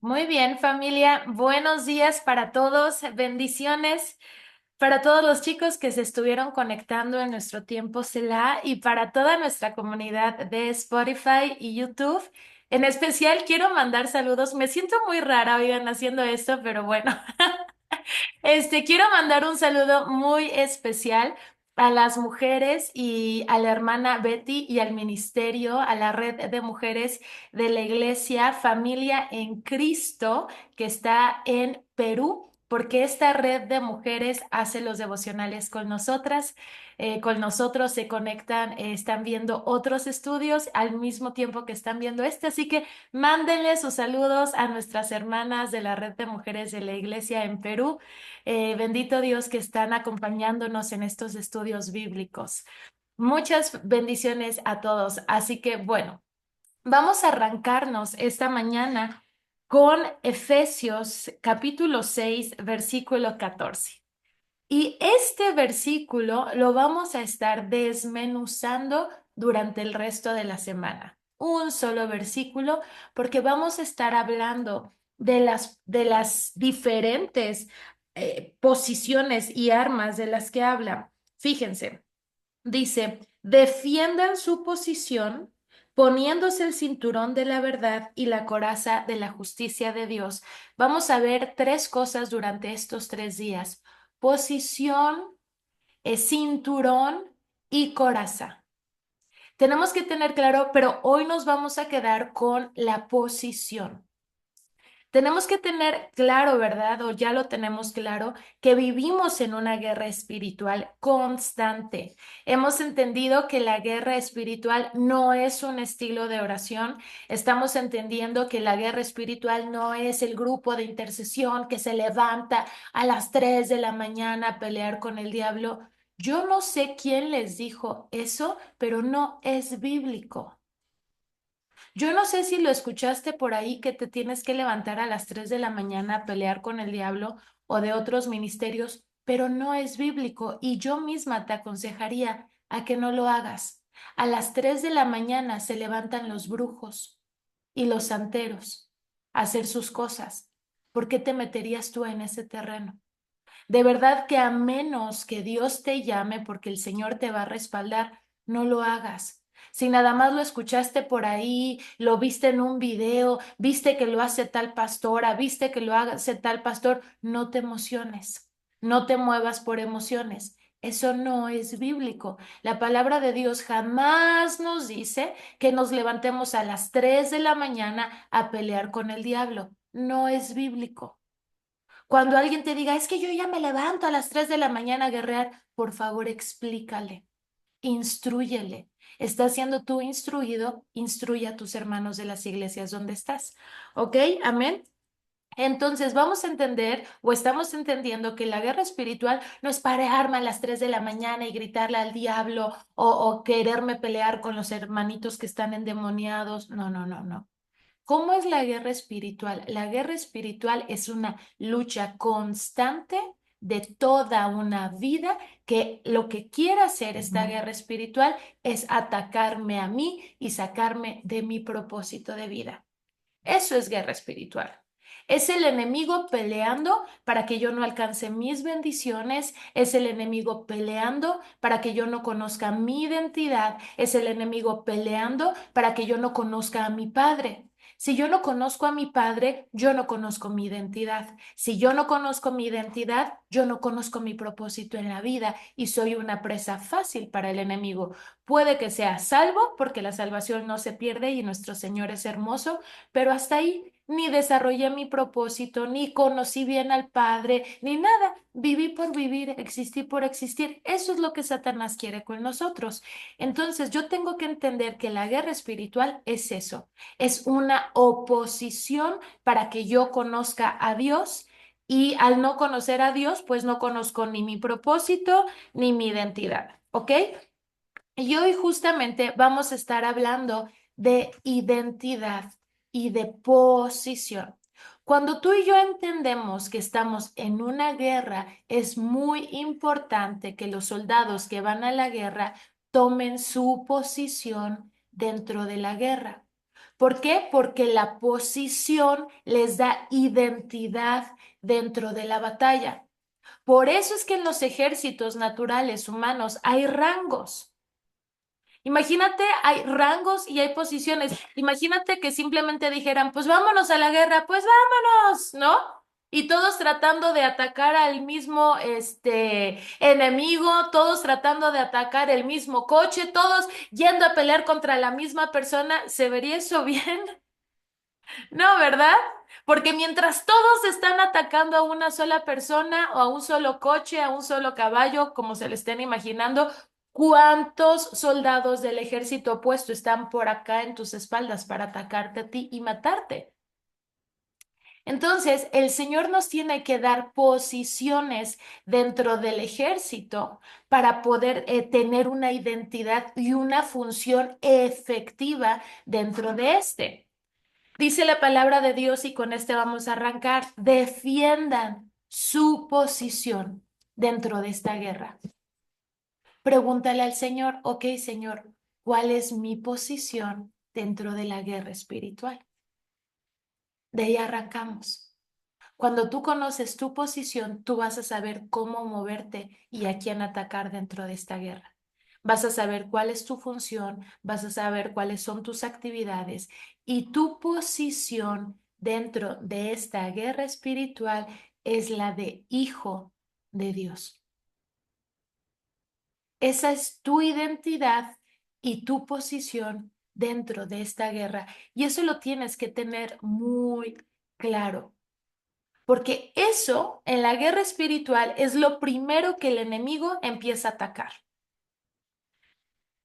Muy bien, familia. Buenos días para todos. Bendiciones para todos los chicos que se estuvieron conectando en nuestro tiempo Selah y para toda nuestra comunidad de Spotify y YouTube. En especial quiero mandar saludos. Me siento muy rara, oigan, haciendo esto, pero bueno. Quiero mandar un saludo muy especial a las mujeres y a la hermana Betty y al ministerio, a la red de mujeres de la iglesia Familia en Cristo que está en Perú. Porque esta red de mujeres hace los devocionales con nosotras, con nosotros se conectan, están viendo otros estudios al mismo tiempo que están viendo este. Así que mándenle sus saludos a nuestras hermanas de la red de mujeres de la iglesia en Perú. Bendito Dios que están acompañándonos en estos estudios bíblicos. Muchas bendiciones a todos. Así que bueno, vamos a arrancarnos esta mañana con Efesios capítulo 6 versículo 14. Y este versículo lo vamos a estar desmenuzando durante el resto de la semana. Un solo versículo, porque vamos a estar hablando de las diferentes posiciones y armas de las que habla. Fíjense, dice, defiendan su posición poniéndose el cinturón de la verdad y la coraza de la justicia de Dios. Vamos a ver tres cosas durante estos 3 días: posición, cinturón y coraza. Tenemos que tener claro, pero hoy nos vamos a quedar con la posición. Tenemos que tener claro, ¿verdad? O ya lo tenemos claro, que vivimos en una guerra espiritual constante. Hemos entendido que la guerra espiritual no es un estilo de oración. Estamos entendiendo que la guerra espiritual no es el grupo de intercesión que se levanta a las 3 de la mañana a pelear con el diablo. Yo no sé quién les dijo eso, pero no es bíblico. Yo no sé si lo escuchaste por ahí que te tienes que levantar a las 3 de la mañana a pelear con el diablo o de otros ministerios, pero no es bíblico y yo misma te aconsejaría a que no lo hagas. A las 3 de la mañana se levantan los brujos y los santeros a hacer sus cosas. ¿Por qué te meterías tú en ese terreno? De verdad que a menos que Dios te llame porque el Señor te va a respaldar, no lo hagas. Si nada más lo escuchaste por ahí, lo viste en un video, viste que lo hace tal pastora, viste que lo hace tal pastor, no te emociones, no te muevas por emociones. Eso no es bíblico. La palabra de Dios jamás nos dice que nos levantemos a las 3 de la mañana a pelear con el diablo. No es bíblico. Cuando alguien te diga, es que yo ya me levanto a las 3 de la mañana a guerrear, por favor explícale, instrúyele. Estás siendo tú instruido, instruye a tus hermanos de las iglesias donde estás. ¿Ok? Amén. Entonces vamos a entender o estamos entendiendo que la guerra espiritual no es pararme a las 3 de la mañana y gritarle al diablo o quererme pelear con los hermanitos que están endemoniados. No, no, no, no. ¿Cómo es la guerra espiritual? La guerra espiritual es una lucha constante de toda una vida que lo que quiere hacer esta guerra espiritual es atacarme a mí y sacarme de mi propósito de vida. Eso es guerra espiritual. Es el enemigo peleando para que yo no alcance mis bendiciones, es el enemigo peleando para que yo no conozca mi identidad, es el enemigo peleando para que yo no conozca a mi Padre. Si yo no conozco a mi Padre, yo no conozco mi identidad. Si yo no conozco mi identidad, yo no conozco mi propósito en la vida y soy una presa fácil para el enemigo. Puede que sea salvo porque la salvación no se pierde y nuestro Señor es hermoso, pero hasta ahí ni desarrollé mi propósito, ni conocí bien al Padre, ni nada. Viví por vivir, existí por existir. Eso es lo que Satanás quiere con nosotros. Entonces yo tengo que entender que la guerra espiritual es eso, es una oposición para que yo conozca a Dios. Y al no conocer a Dios, pues no conozco ni mi propósito ni mi identidad, ¿ok? Y hoy justamente vamos a estar hablando de identidad y de posición. Cuando tú y yo entendemos que estamos en una guerra, es muy importante que los soldados que van a la guerra tomen su posición dentro de la guerra. ¿Por qué? Porque la posición les da identidad dentro de la batalla. Por eso es que en los ejércitos naturales humanos hay rangos. Imagínate, hay rangos y hay posiciones. Imagínate que simplemente dijeran, pues vámonos a la guerra, pues vámonos, ¿no? Y todos tratando de atacar al mismo enemigo, todos tratando de atacar el mismo coche, todos yendo a pelear contra la misma persona. ¿Se vería eso bien? No, ¿verdad? Porque mientras todos están atacando a una sola persona o a un solo coche, a un solo caballo, como se le estén imaginando, ¿cuántos soldados del ejército opuesto están por acá en tus espaldas para atacarte a ti y matarte? Entonces, el Señor nos tiene que dar posiciones dentro del ejército para poder tener una identidad y una función efectiva dentro de este. Dice la palabra de Dios y con este vamos a arrancar. Defiendan su posición dentro de esta guerra. Pregúntale al Señor, ok, Señor, ¿cuál es mi posición dentro de la guerra espiritual? De ahí arrancamos. Cuando tú conoces tu posición, tú vas a saber cómo moverte y a quién atacar dentro de esta guerra. Vas a saber cuál es tu función, vas a saber cuáles son tus actividades y tu posición dentro de esta guerra espiritual es la de hijo de Dios. Esa es tu identidad y tu posición dentro de esta guerra y eso lo tienes que tener muy claro. Porque eso en la guerra espiritual es lo primero que el enemigo empieza a atacar.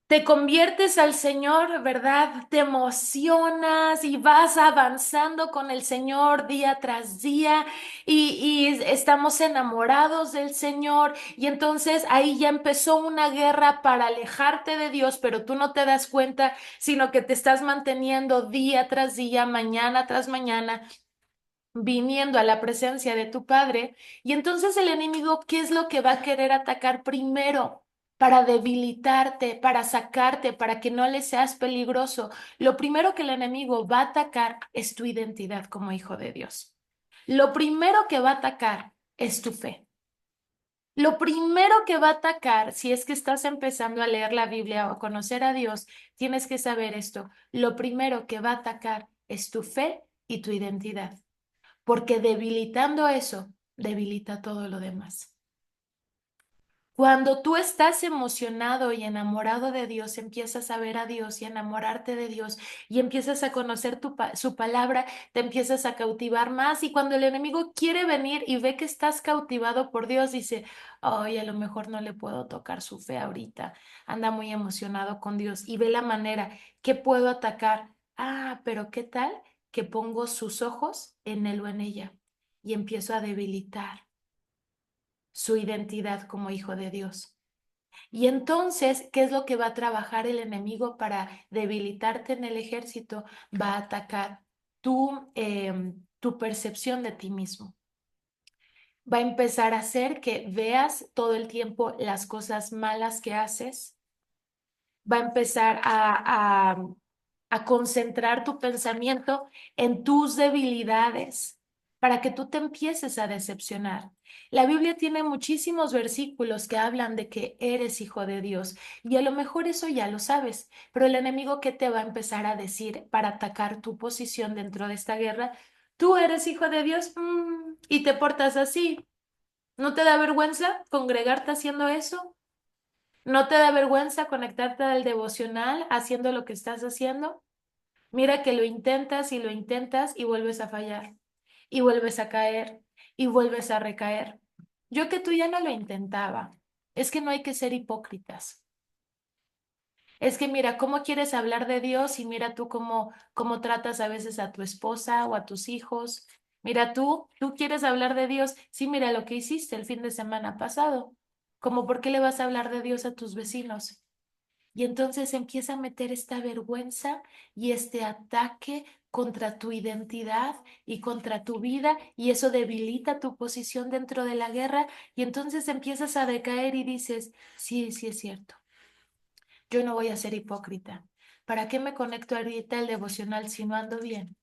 Te conviertes al Señor, ¿verdad? Te emocionas y vas avanzando con el Señor día tras día y estamos enamorados del Señor y entonces ahí ya empezó una guerra para alejarte de Dios, pero tú no te das cuenta, sino que te estás manteniendo día tras día, mañana tras mañana viniendo a la presencia de tu Padre. Y entonces el enemigo, ¿qué es lo que va a querer atacar primero? Para debilitarte, para sacarte, para que no le seas peligroso. Lo primero que el enemigo va a atacar es tu identidad como hijo de Dios. Lo primero que va a atacar es tu fe. Lo primero que va a atacar, si es que estás empezando a leer la Biblia o a conocer a Dios, tienes que saber esto. Lo primero que va a atacar es tu fe y tu identidad porque debilitando eso, debilita todo lo demás. Cuando tú estás emocionado y enamorado de Dios, empiezas a ver a Dios y a enamorarte de Dios y empiezas a conocer su palabra, te empiezas a cautivar más y cuando el enemigo quiere venir y ve que estás cautivado por Dios, dice, ay, a lo mejor no le puedo tocar su fe ahorita, anda muy emocionado con Dios y ve la manera que puedo atacar. Ah, pero ¿qué tal que pongo sus ojos en él o en ella y empiezo a debilitar su identidad como hijo de Dios? Y entonces, ¿qué es lo que va a trabajar el enemigo para debilitarte en el ejército? Va a atacar tu percepción de ti mismo. Va a empezar a hacer que veas todo el tiempo las cosas malas que haces. Va a empezar a concentrar tu pensamiento en tus debilidades para que tú te empieces a decepcionar. La Biblia tiene muchísimos versículos que hablan de que eres hijo de Dios y a lo mejor eso ya lo sabes, pero el enemigo que te va a empezar a decir para atacar tu posición dentro de esta guerra, tú eres hijo de Dios y te portas así. ¿No te da vergüenza congregarte haciendo eso? ¿No te da vergüenza conectarte al devocional haciendo lo que estás haciendo? Mira que lo intentas y vuelves a fallar, y vuelves a caer, y vuelves a recaer. Yo que tú ya no lo intentaba. Es que no hay que ser hipócritas. Es que mira, ¿cómo quieres hablar de Dios y mira tú cómo tratas a veces a tu esposa o a tus hijos? Mira tú quieres hablar de Dios. Sí, mira lo que hiciste el fin de semana pasado. ¿Cómo por qué le vas a hablar de Dios a tus vecinos? Y entonces empieza a meter esta vergüenza y este ataque contra tu identidad y contra tu vida y eso debilita tu posición dentro de la guerra y entonces empiezas a decaer y dices, sí, sí es cierto, yo no voy a ser hipócrita. ¿Para qué me conecto ahorita al devocional si no ando bien?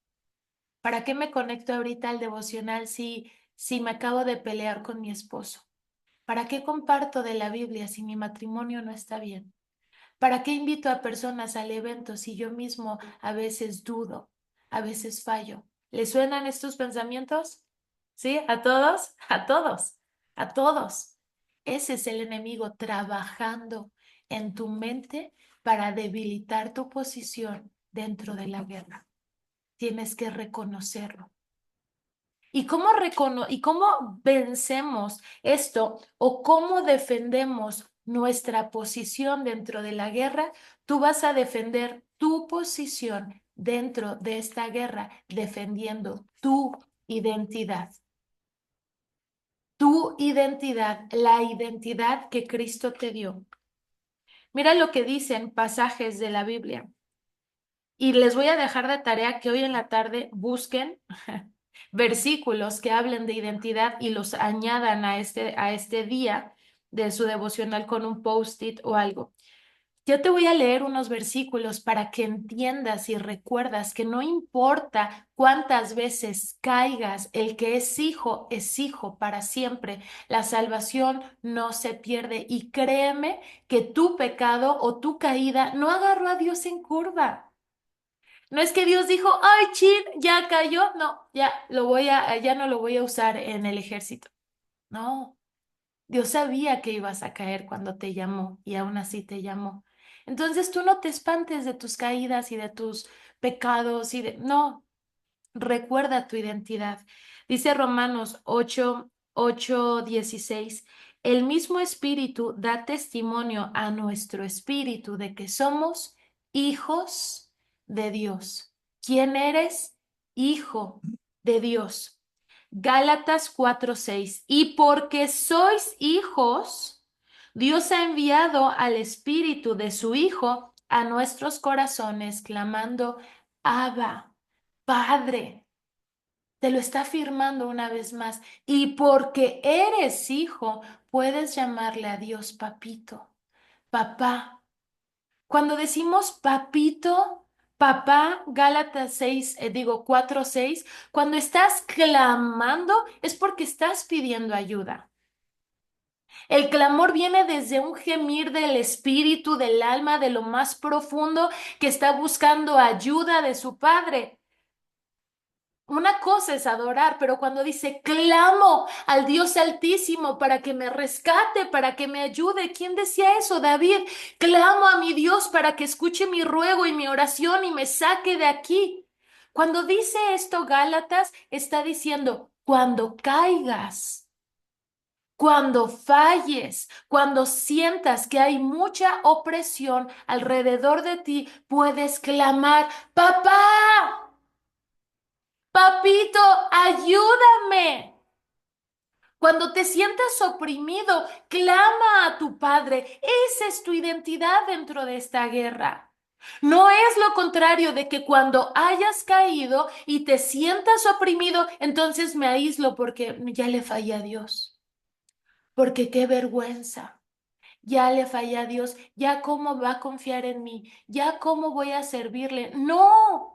¿Para qué me conecto ahorita al devocional si me acabo de pelear con mi esposo? ¿Para qué comparto de la Biblia si mi matrimonio no está bien? ¿Para qué invito a personas al evento si yo mismo a veces dudo, a veces fallo? ¿Les suenan estos pensamientos? ¿Sí? ¿A todos? A todos, a todos. Ese es el enemigo trabajando en tu mente para debilitar tu posición dentro de la guerra. Tienes que reconocerlo. ¿Y cómo vencemos esto o cómo defendemos nuestra posición dentro de la guerra? Tú vas a defender tu posición dentro de esta guerra, defendiendo tu identidad, la identidad que Cristo te dio. Mira lo que dicen pasajes de la Biblia. Y les voy a dejar de tarea que hoy en la tarde busquen versículos que hablen de identidad y los añadan a este día de su devocional con un post-it o algo. Yo te voy a leer unos versículos para que entiendas y recuerdas que no importa cuántas veces caigas, el que es hijo para siempre. La salvación no se pierde y créeme que tu pecado o tu caída no agarró a Dios en curva. No es que Dios dijo, ay, chin, ya cayó. No, ya no lo voy a usar en el ejército. No, Dios sabía que ibas a caer cuando te llamó y aún así te llamó. Entonces tú no te espantes de tus caídas y de tus pecados no, recuerda tu identidad. Dice Romanos 8:16. El mismo Espíritu da testimonio a nuestro espíritu de que somos hijos de Dios. ¿Quién eres? Hijo de Dios. Gálatas 4:6. Y porque sois hijos, Dios ha enviado al Espíritu de su Hijo a nuestros corazones, clamando, Abba, Padre. Te lo está afirmando una vez más. Y porque eres hijo, puedes llamarle a Dios papito, papá. Cuando decimos papito, papá, Gálatas 4:6, cuando estás clamando es porque estás pidiendo ayuda. El clamor viene desde un gemir del espíritu, del alma, de lo más profundo que está buscando ayuda de su padre. Una cosa es adorar, pero cuando dice, clamo al Dios Altísimo para que me rescate, para que me ayude. ¿Quién decía eso? David. Clamo a mi Dios para que escuche mi ruego y mi oración y me saque de aquí. Cuando dice esto, Gálatas está diciendo, cuando caigas, cuando falles, cuando sientas que hay mucha opresión alrededor de ti, puedes clamar, papá. Papito, ayúdame. Cuando te sientas oprimido, clama a tu padre. Esa es tu identidad dentro de esta guerra. No es lo contrario de que cuando hayas caído y te sientas oprimido, entonces me aíslo porque ya le fallé a Dios. Porque qué vergüenza. Ya le fallé a Dios. Ya cómo va a confiar en mí. Ya cómo voy a servirle. No.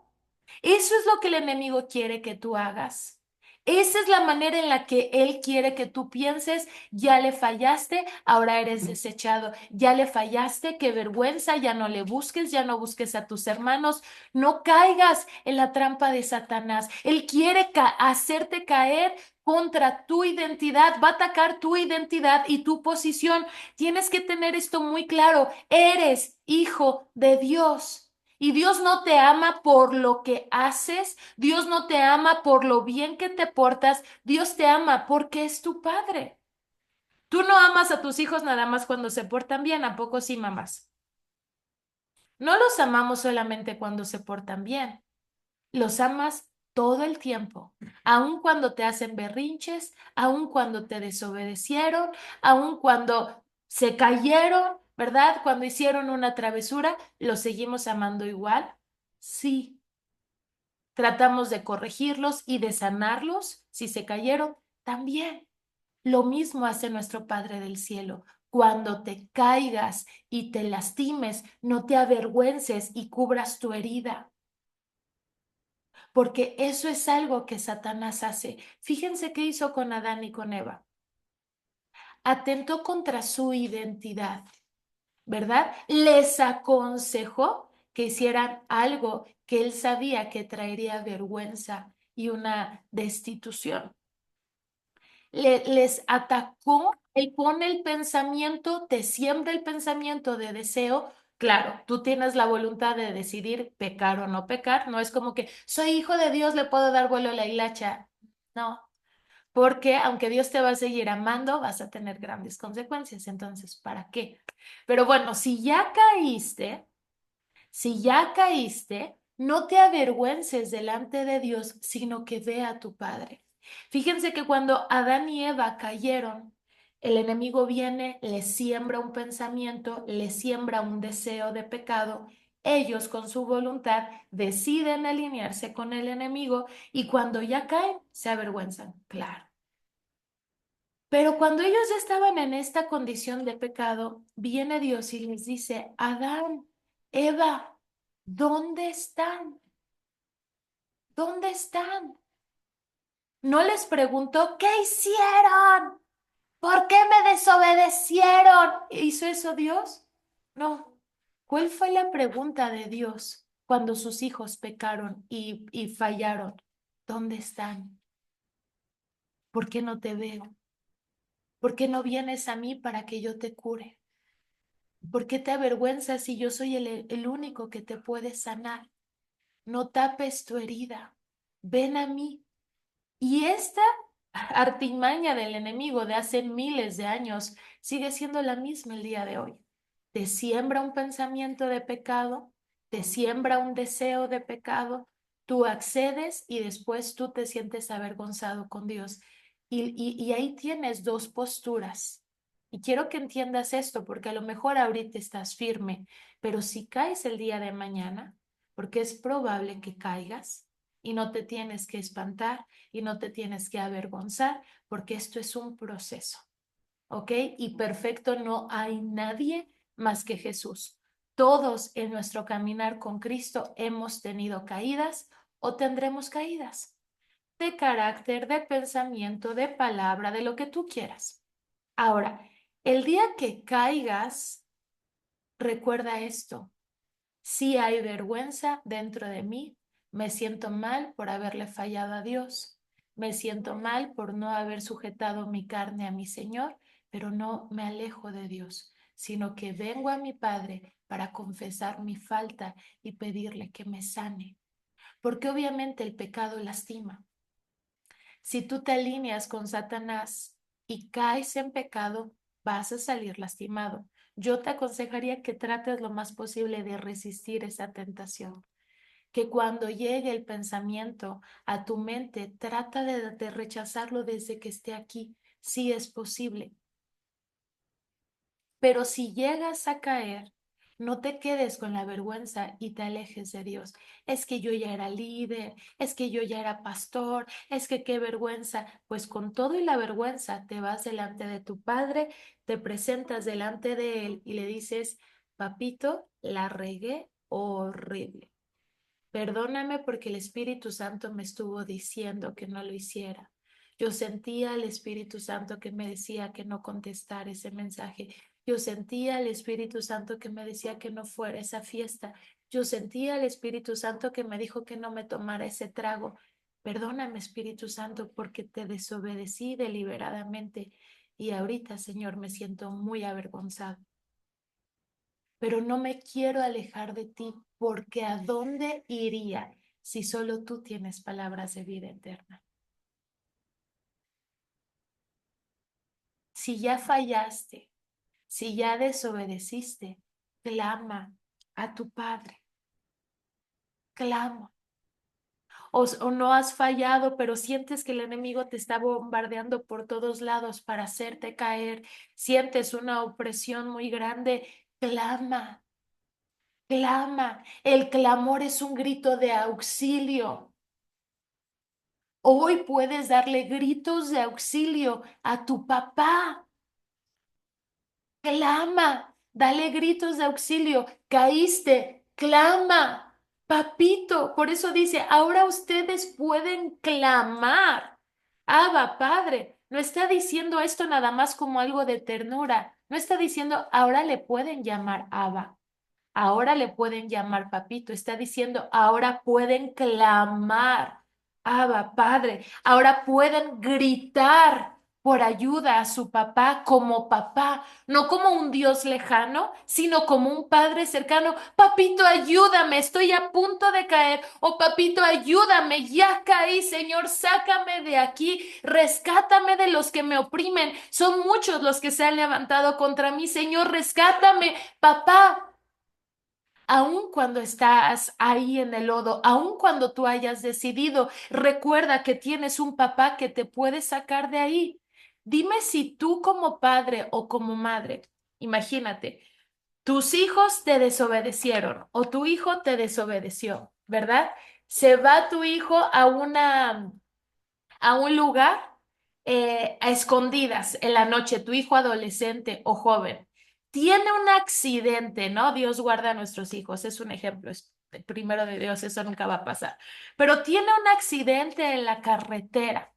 Eso es lo que el enemigo quiere que tú hagas. Esa es la manera en la que él quiere que tú pienses, ya le fallaste, ahora eres desechado, ya le fallaste, qué vergüenza, ya no le busques, ya no busques a tus hermanos, no caigas en la trampa de Satanás. Él quiere hacerte caer contra tu identidad, va a atacar tu identidad y tu posición. Tienes que tener esto muy claro, eres hijo de Dios. Y Dios no te ama por lo que haces, Dios no te ama por lo bien que te portas, Dios te ama porque es tu padre. Tú no amas a tus hijos nada más cuando se portan bien, ¿a poco sí, mamás? No los amamos solamente cuando se portan bien, los amas todo el tiempo, aun cuando te hacen berrinches, aun cuando te desobedecieron, aun cuando se cayeron, ¿verdad? Cuando hicieron una travesura, ¿los seguimos amando igual? Sí. Tratamos de corregirlos y de sanarlos si se cayeron también. Lo mismo hace nuestro Padre del cielo. Cuando te caigas y te lastimes, no te avergüences y cubras tu herida, porque eso es algo que Satanás hace. Fíjense qué hizo con Adán y con Eva. Atentó contra su identidad, ¿verdad? Les aconsejó que hicieran algo que él sabía que traería vergüenza y una destitución. Les atacó, él pone el pensamiento, te siembra el pensamiento de deseo. Claro, tú tienes la voluntad de decidir pecar o no pecar. No es como que soy hijo de Dios, le puedo dar vuelo a la hilacha. No, porque aunque Dios te va a seguir amando, vas a tener grandes consecuencias. Entonces, ¿para qué? Pero bueno, si ya caíste, no te avergüences delante de Dios, sino que ve a tu Padre. Fíjense que cuando Adán y Eva cayeron, el enemigo viene, les siembra un pensamiento, les siembra un deseo de pecado. Ellos con su voluntad deciden alinearse con el enemigo y cuando ya caen, se avergüenzan, claro. Pero cuando ellos ya estaban en esta condición de pecado, viene Dios y les dice, Adán, Eva, ¿dónde están? ¿Dónde están? No les preguntó, ¿qué hicieron? ¿Por qué me desobedecieron? ¿Hizo eso Dios? No. ¿Cuál fue la pregunta de Dios cuando sus hijos pecaron y fallaron? ¿Dónde están? ¿Por qué no te veo? ¿Por qué no vienes a mí para que yo te cure? ¿Por qué te avergüenzas si yo soy el único que te puede sanar? No tapes tu herida. Ven a mí. Y esta artimaña del enemigo de hace miles de años sigue siendo la misma el día de hoy. Te siembra un pensamiento de pecado, te siembra un deseo de pecado, tú accedes y después tú te sientes avergonzado con Dios. Y ahí tienes dos posturas. Y quiero que entiendas esto, porque a lo mejor ahorita estás firme, pero si caes el día de mañana, porque es probable que caigas y no te tienes que espantar y no te tienes que avergonzar, porque esto es un proceso, ¿ok? Y perfecto no hay nadie más que Jesús. Todos en nuestro caminar con Cristo hemos tenido caídas o tendremos caídas de carácter, de pensamiento, de palabra, de lo que tú quieras. Ahora, el día que caigas, recuerda esto. Si hay vergüenza dentro de mí, me siento mal por haberle fallado a Dios, me siento mal por no haber sujetado mi carne a mi Señor, pero no me alejo de Dios, sino que vengo a mi Padre para confesar mi falta y pedirle que me sane, porque obviamente el pecado lastima. Si tú te alineas con Satanás y caes en pecado, vas a salir lastimado. Yo te aconsejaría que trates lo más posible de resistir esa tentación, que cuando llegue el pensamiento a tu mente, trata de rechazarlo desde que esté aquí, si es posible. Pero si llegas a caer, no te quedes con la vergüenza y te alejes de Dios. Es que yo ya era líder, es que yo ya era pastor, es que qué vergüenza. Pues con todo y la vergüenza te vas delante de tu padre, te presentas delante de él y le dices, papito, la regué horrible. Perdóname porque el Espíritu Santo me estuvo diciendo que no lo hiciera. Yo sentía al Espíritu Santo que me decía que no contestara ese mensaje. Yo sentía al Espíritu Santo que me decía que no fuera a esa fiesta. Yo sentía al Espíritu Santo que me dijo que no me tomara ese trago. Perdóname, Espíritu Santo, porque te desobedecí deliberadamente y ahorita, Señor, me siento muy avergonzado, pero no me quiero alejar de ti, porque ¿a dónde iría si solo tú tienes palabras de vida eterna? Si ya fallaste, si ya desobedeciste, clama a tu Padre, clama. O no has fallado, pero sientes que el enemigo te está bombardeando por todos lados para hacerte caer, sientes una opresión muy grande, clama, clama. El clamor es un grito de auxilio. Hoy puedes darle gritos de auxilio a tu papá. clama, dale gritos de auxilio, caíste, clama, papito. Por eso dice, ahora ustedes pueden clamar. Abba, Padre. No está diciendo esto nada más como algo de ternura. No está diciendo, ahora le pueden llamar Abba. Ahora le pueden llamar papito. Está diciendo, ahora pueden clamar, Abba, Padre. Ahora pueden gritar por ayuda a su papá, no como un Dios lejano, sino como un padre cercano. Papito, ayúdame, estoy a punto de caer. O papito, ayúdame, ya caí, Señor, sácame de aquí, rescátame de los que me oprimen. Son muchos los que se han levantado contra mí, Señor, rescátame, papá. Aun cuando estás ahí en el lodo, aun cuando tú hayas decidido, recuerda que tienes un papá que te puede sacar de ahí. Dime si tú como padre o como madre, imagínate, tus hijos te desobedecieron o tu hijo te desobedeció, ¿verdad? Se va tu hijo a un lugar a escondidas en la noche, tu hijo adolescente o joven, tiene un accidente, ¿no? Dios guarda a nuestros hijos, es un ejemplo, es primero de Dios, eso nunca va a pasar, pero tiene un accidente en la carretera.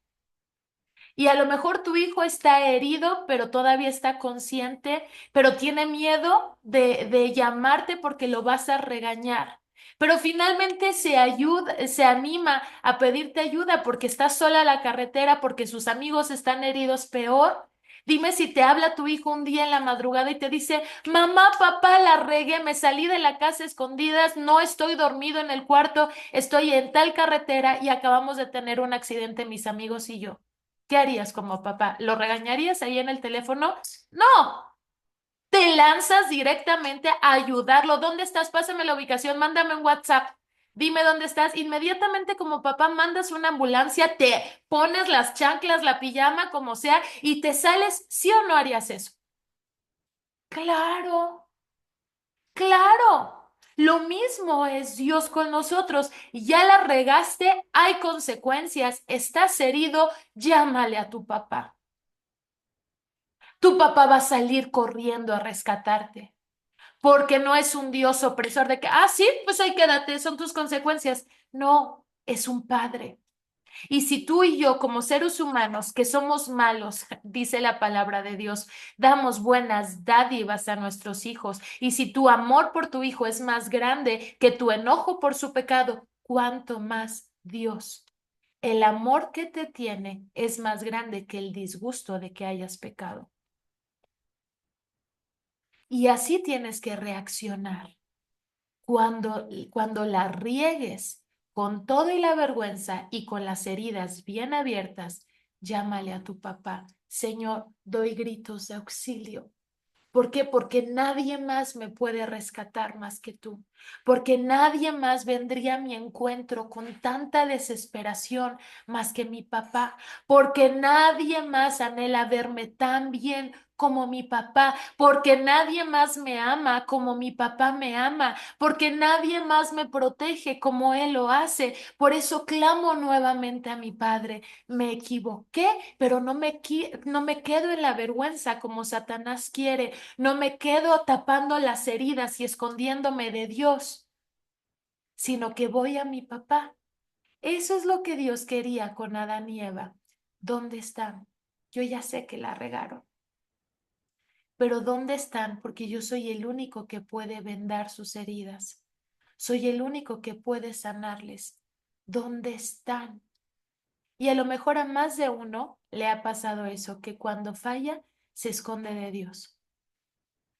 Y a lo mejor tu hijo está herido, pero todavía está consciente, pero tiene miedo de llamarte porque lo vas a regañar. Pero finalmente se ayuda, se anima a pedirte ayuda porque está sola en la carretera, porque sus amigos están heridos peor. Dime si te habla tu hijo un día en la madrugada y te dice, mamá, papá, la regué, me salí de la casa a escondidas, no estoy dormido en el cuarto, estoy en tal carretera y acabamos de tener un accidente mis amigos y yo. ¿Qué harías como papá? ¿Lo regañarías ahí en el teléfono? No, te lanzas directamente a ayudarlo. ¿Dónde estás? Pásame la ubicación, mándame un WhatsApp. Dime dónde estás. Inmediatamente como papá mandas una ambulancia, te pones las chanclas, la pijama, como sea, y te sales. ¿Sí o no harías eso? Claro. Claro, lo mismo es Dios con nosotros. Ya la regaste, hay consecuencias, estás herido, llámale a tu papá. Tu papá va a salir corriendo a rescatarte, porque no es un Dios opresor de que, sí, pues ahí quédate, son tus consecuencias. No, es un padre. Y si tú y yo, como seres humanos, que somos malos, dice la palabra de Dios, damos buenas dádivas a nuestros hijos, y si tu amor por tu hijo es más grande que tu enojo por su pecado, ¿cuánto más Dios? El amor que te tiene es más grande que el disgusto de que hayas pecado. Y así tienes que reaccionar. Cuando la riegues con todo y la vergüenza y con las heridas bien abiertas, llámale a tu papá. Señor, doy gritos de auxilio. ¿Por qué? Porque nadie más me puede rescatar más que tú, porque nadie más vendría a mi encuentro con tanta desesperación más que mi papá, porque nadie más anhela verme tan bien como mi papá, porque nadie más me ama como mi papá me ama, porque nadie más me protege como él lo hace. Por eso clamo nuevamente a mi Padre. Me equivoqué, pero no me quedo en la vergüenza como Satanás quiere. No me quedo tapando las heridas y escondiéndome de Dios, sino que voy a mi papá. Eso es lo que Dios quería con Adán y Eva. ¿Dónde están? Yo ya sé que la regaron, pero ¿dónde están? Porque yo soy el único que puede vendar sus heridas. Soy el único que puede sanarles. ¿Dónde están? Y a lo mejor a más de uno le ha pasado eso, que cuando falla se esconde de Dios,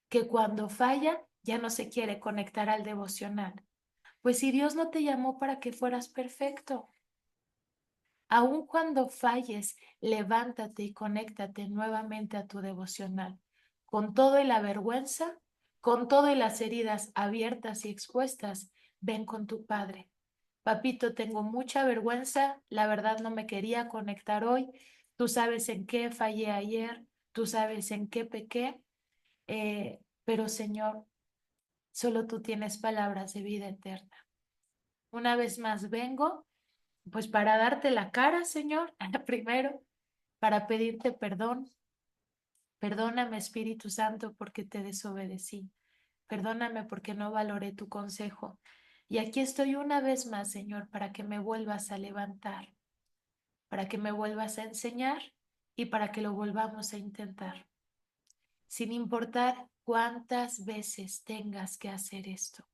que cuando falla ya no se quiere conectar al devocional. Pues si Dios no te llamó para que fueras perfecto, aun cuando falles, levántate y conéctate nuevamente a tu devocional, con todo y la vergüenza, con todo y las heridas abiertas y expuestas, ven con tu Padre. Papito, tengo mucha vergüenza, la verdad no me quería conectar hoy, tú sabes en qué fallé ayer, tú sabes en qué pequé, pero Señor, solo tú tienes palabras de vida eterna. Una vez más vengo, pues para darte la cara, Señor, primero, para pedirte perdón, Perdóname, Espíritu Santo, porque te desobedecí. Perdóname porque no valoré tu consejo. Y aquí estoy una vez más, Señor, para que me vuelvas a levantar, para que me vuelvas a enseñar y para que lo volvamos a intentar, sin importar cuántas veces tengas que hacer esto.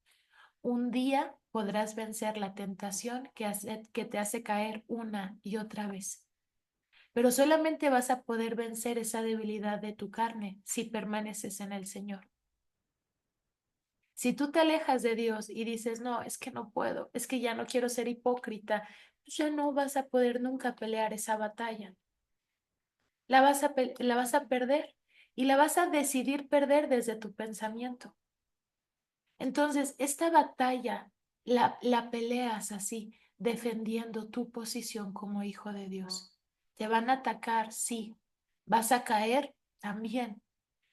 Un día podrás vencer la tentación que te hace caer una y otra vez, pero solamente vas a poder vencer esa debilidad de tu carne si permaneces en el Señor. Si tú te alejas de Dios y dices, no, es que no puedo, es que ya no quiero ser hipócrita, pues ya no vas a poder nunca pelear esa batalla. La vas a perder y la vas a decidir perder desde tu pensamiento. Entonces, esta batalla la peleas así, defendiendo tu posición como hijo de Dios. Te van a atacar, sí. Vas a caer también,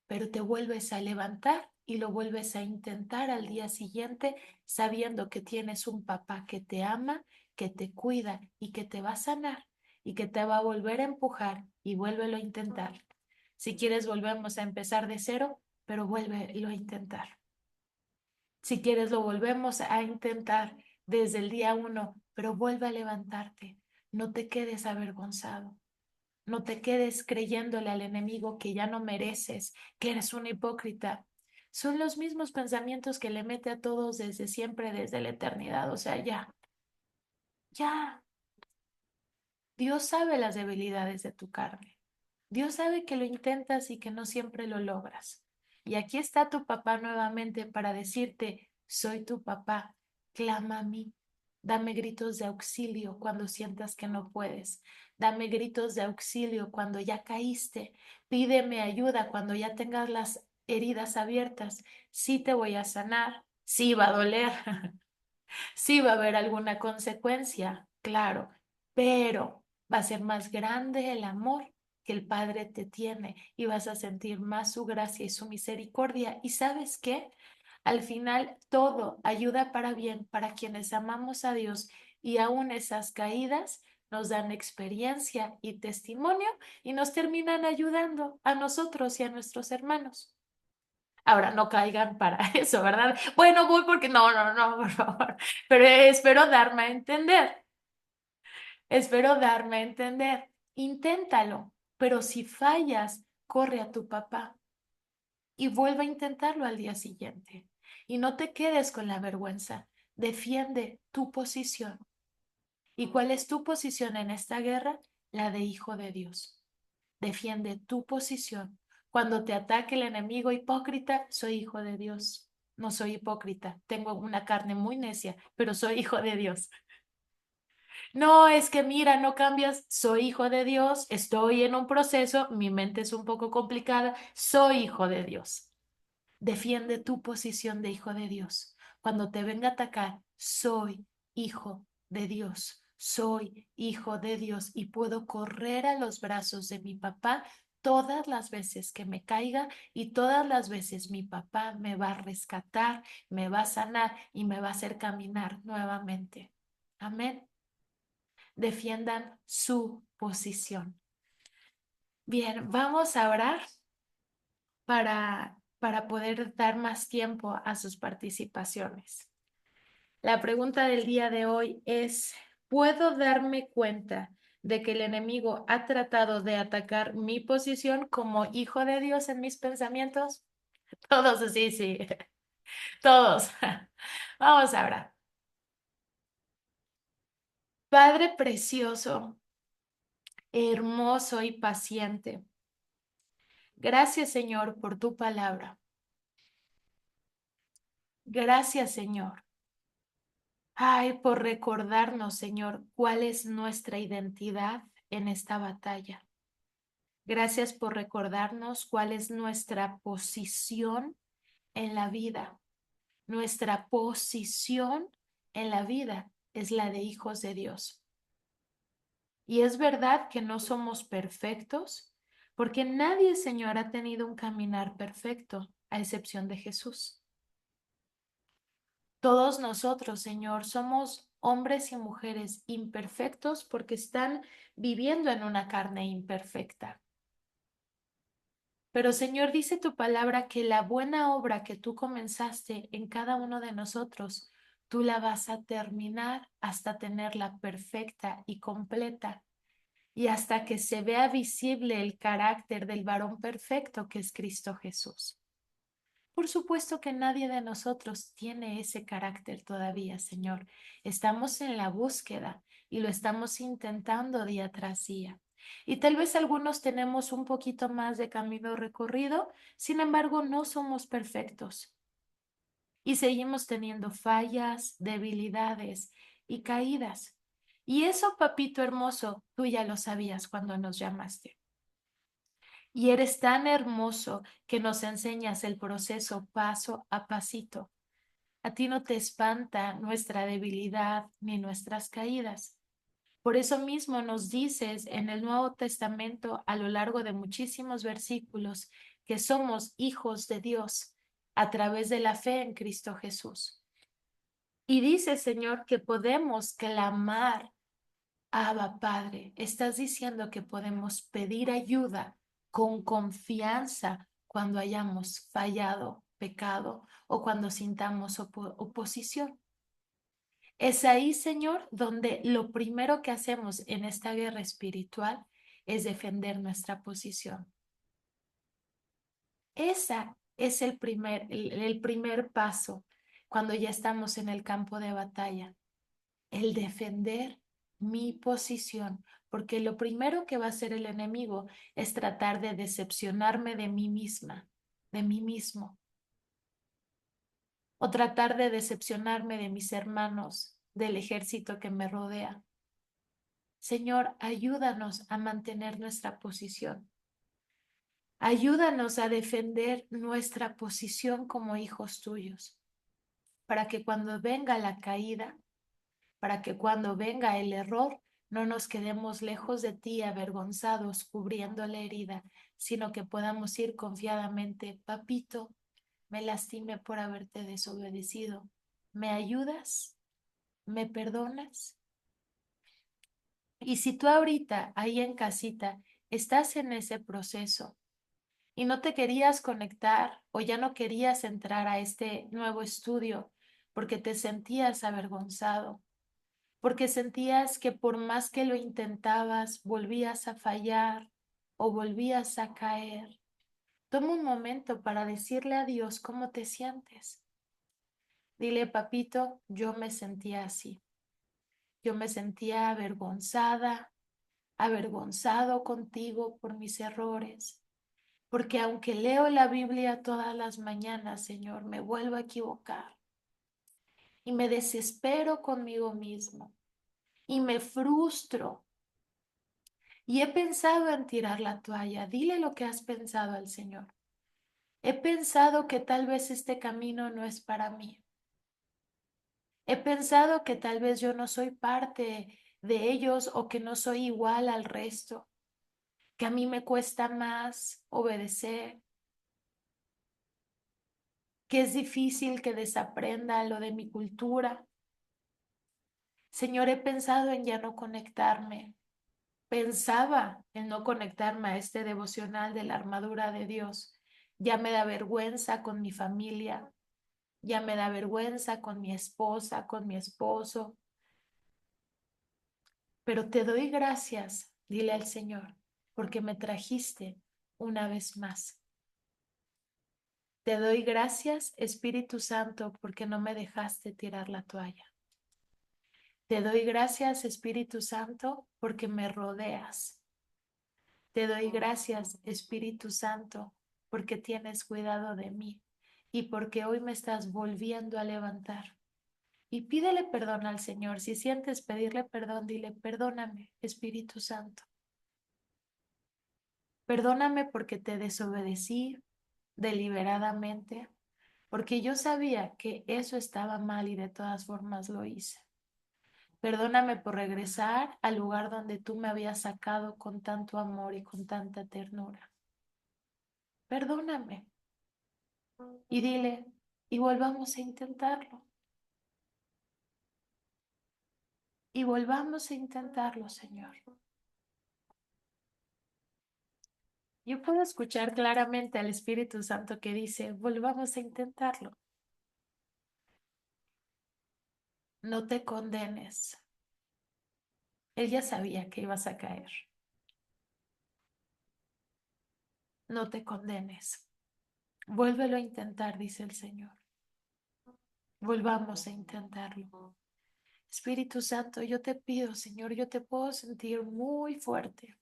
pero te vuelves a levantar y lo vuelves a intentar al día siguiente, sabiendo que tienes un papá que te ama, que te cuida y que te va a sanar y que te va a volver a empujar y vuélvelo a intentar. Si quieres, volvemos a empezar de cero, pero vuélvelo a intentar. Si quieres, lo volvemos a intentar desde el día uno, pero vuelve a levantarte. No te quedes avergonzado. No te quedes creyéndole al enemigo que ya no mereces, que eres un hipócrita. Son los mismos pensamientos que le mete a todos desde siempre, desde la eternidad. O sea, ya. Dios sabe las debilidades de tu carne. Dios sabe que lo intentas y que no siempre lo logras. Y aquí está tu papá nuevamente para decirte, soy tu papá, clama a mí. Dame gritos de auxilio cuando sientas que no puedes. Dame gritos de auxilio cuando ya caíste. Pídeme ayuda cuando ya tengas las heridas abiertas. Sí te voy a sanar. Sí va a doler. Sí va a haber alguna consecuencia, claro, pero va a ser más grande el amor que el Padre te tiene y vas a sentir más su gracia y su misericordia. ¿Y sabes qué? Al final todo ayuda para bien para quienes amamos a Dios y aún esas caídas nos dan experiencia y testimonio y nos terminan ayudando a nosotros y a nuestros hermanos. Ahora, no caigan para eso, ¿verdad? Bueno, voy porque no, por favor. Pero espero darme a entender. Espero darme a entender. Inténtalo, pero si fallas, corre a tu papá y vuelve a intentarlo al día siguiente. Y no te quedes con la vergüenza. Defiende tu posición. ¿Y cuál es tu posición en esta guerra? La de hijo de Dios. Defiende tu posición. Cuando te ataque el enemigo hipócrita, soy hijo de Dios. No soy hipócrita. Tengo una carne muy necia, pero soy hijo de Dios. No, es que mira, no cambias. Soy hijo de Dios. Estoy en un proceso. Mi mente es un poco complicada. Soy hijo de Dios. Defiende tu posición de hijo de Dios. Cuando te venga a atacar, soy hijo de Dios. Soy hijo de Dios y puedo correr a los brazos de mi papá todas las veces que me caiga y todas las veces mi papá me va a rescatar, me va a sanar y me va a hacer caminar nuevamente. Amén. Defiendan su posición. Bien, vamos a orar para poder dar más tiempo a sus participaciones. La pregunta del día de hoy es, ¿puedo darme cuenta de que el enemigo ha tratado de atacar mi posición como hijo de Dios en mis pensamientos? Todos sí, sí, todos. Vamos ahora. Padre precioso, hermoso y paciente, gracias Señor por tu palabra. Gracias Señor. Ay, por recordarnos, Señor, cuál es nuestra identidad en esta batalla. Gracias por recordarnos cuál es nuestra posición en la vida. Nuestra posición en la vida es la de hijos de Dios. Y es verdad que no somos perfectos, porque nadie, Señor, ha tenido un caminar perfecto, a excepción de Jesús. Todos nosotros, Señor, somos hombres y mujeres imperfectos porque están viviendo en una carne imperfecta. Pero Señor, dice tu palabra que la buena obra que tú comenzaste en cada uno de nosotros, tú la vas a terminar hasta tenerla perfecta y completa y hasta que se vea visible el carácter del varón perfecto que es Cristo Jesús. Por supuesto que nadie de nosotros tiene ese carácter todavía, Señor. Estamos en la búsqueda y lo estamos intentando día tras día. Y tal vez algunos tenemos un poquito más de camino recorrido, sin embargo, no somos perfectos y seguimos teniendo fallas, debilidades y caídas. Y eso, papito hermoso, tú ya lo sabías cuando nos llamaste. Y eres tan hermoso que nos enseñas el proceso paso a pasito. A ti no te espanta nuestra debilidad ni nuestras caídas. Por eso mismo nos dices en el Nuevo Testamento a lo largo de muchísimos versículos que somos hijos de Dios a través de la fe en Cristo Jesús. Y dice, Señor, que podemos clamar, Abba, Padre. Estás diciendo que podemos pedir ayuda con confianza cuando hayamos fallado, pecado o cuando sintamos oposición. Es ahí, Señor, donde lo primero que hacemos en esta guerra espiritual es defender nuestra posición. Esa es el primer paso cuando ya estamos en el campo de batalla, el defender mi posición, porque lo primero que va a hacer el enemigo es tratar de decepcionarme de mí misma, de mí mismo, o tratar de decepcionarme de mis hermanos, del ejército que me rodea. Señor, ayúdanos a mantener nuestra posición. Ayúdanos a defender nuestra posición como hijos tuyos, para que cuando venga la caída, para que cuando venga el error, no nos quedemos lejos de ti, avergonzados, cubriendo la herida, sino que podamos ir confiadamente, papito, me lastimé por haberte desobedecido. ¿Me ayudas? ¿Me perdonas? Y si tú ahorita, ahí en casita, estás en ese proceso y no te querías conectar o ya no querías entrar a este nuevo estudio porque te sentías avergonzado, porque sentías que por más que lo intentabas, volvías a fallar o volvías a caer. Toma un momento para decirle a Dios cómo te sientes. Dile, papito, yo me sentía así. Yo me sentía avergonzada, avergonzado contigo por mis errores, porque aunque leo la Biblia todas las mañanas, Señor, me vuelvo a equivocar y me desespero conmigo mismo y me frustro. Y he pensado en tirar la toalla. Dile lo que has pensado al Señor. He pensado que tal vez este camino no es para mí. He pensado que tal vez yo no soy parte de ellos o que no soy igual al resto, que a mí me cuesta más obedecer, que es difícil que desaprenda lo de mi cultura. Señor, he pensado en ya no conectarme. Pensaba en no conectarme a este devocional de la armadura de Dios. Ya me da vergüenza con mi familia, ya me da vergüenza con mi esposa, con mi esposo, pero te doy gracias, dile al Señor, porque me trajiste una vez más. Te doy gracias, Espíritu Santo, porque no me dejaste tirar la toalla. Te doy gracias, Espíritu Santo, porque me rodeas. Te doy gracias, Espíritu Santo, porque tienes cuidado de mí y porque hoy me estás volviendo a levantar. Y pídele perdón al Señor. Si sientes pedirle perdón, dile, perdóname, Espíritu Santo. Perdóname porque te desobedecí deliberadamente, porque yo sabía que eso estaba mal y de todas formas lo hice. Perdóname por regresar al lugar donde tú me habías sacado con tanto amor y con tanta ternura. Perdóname y dile, y volvamos a intentarlo, y volvamos a intentarlo, Señor. Yo puedo escuchar claramente al Espíritu Santo que dice, volvamos a intentarlo. No te condenes. Él ya sabía que ibas a caer. No te condenes. Vuélvelo a intentar, dice el Señor. Volvamos a intentarlo. Espíritu Santo, yo te pido, Señor, yo te puedo sentir muy fuerte.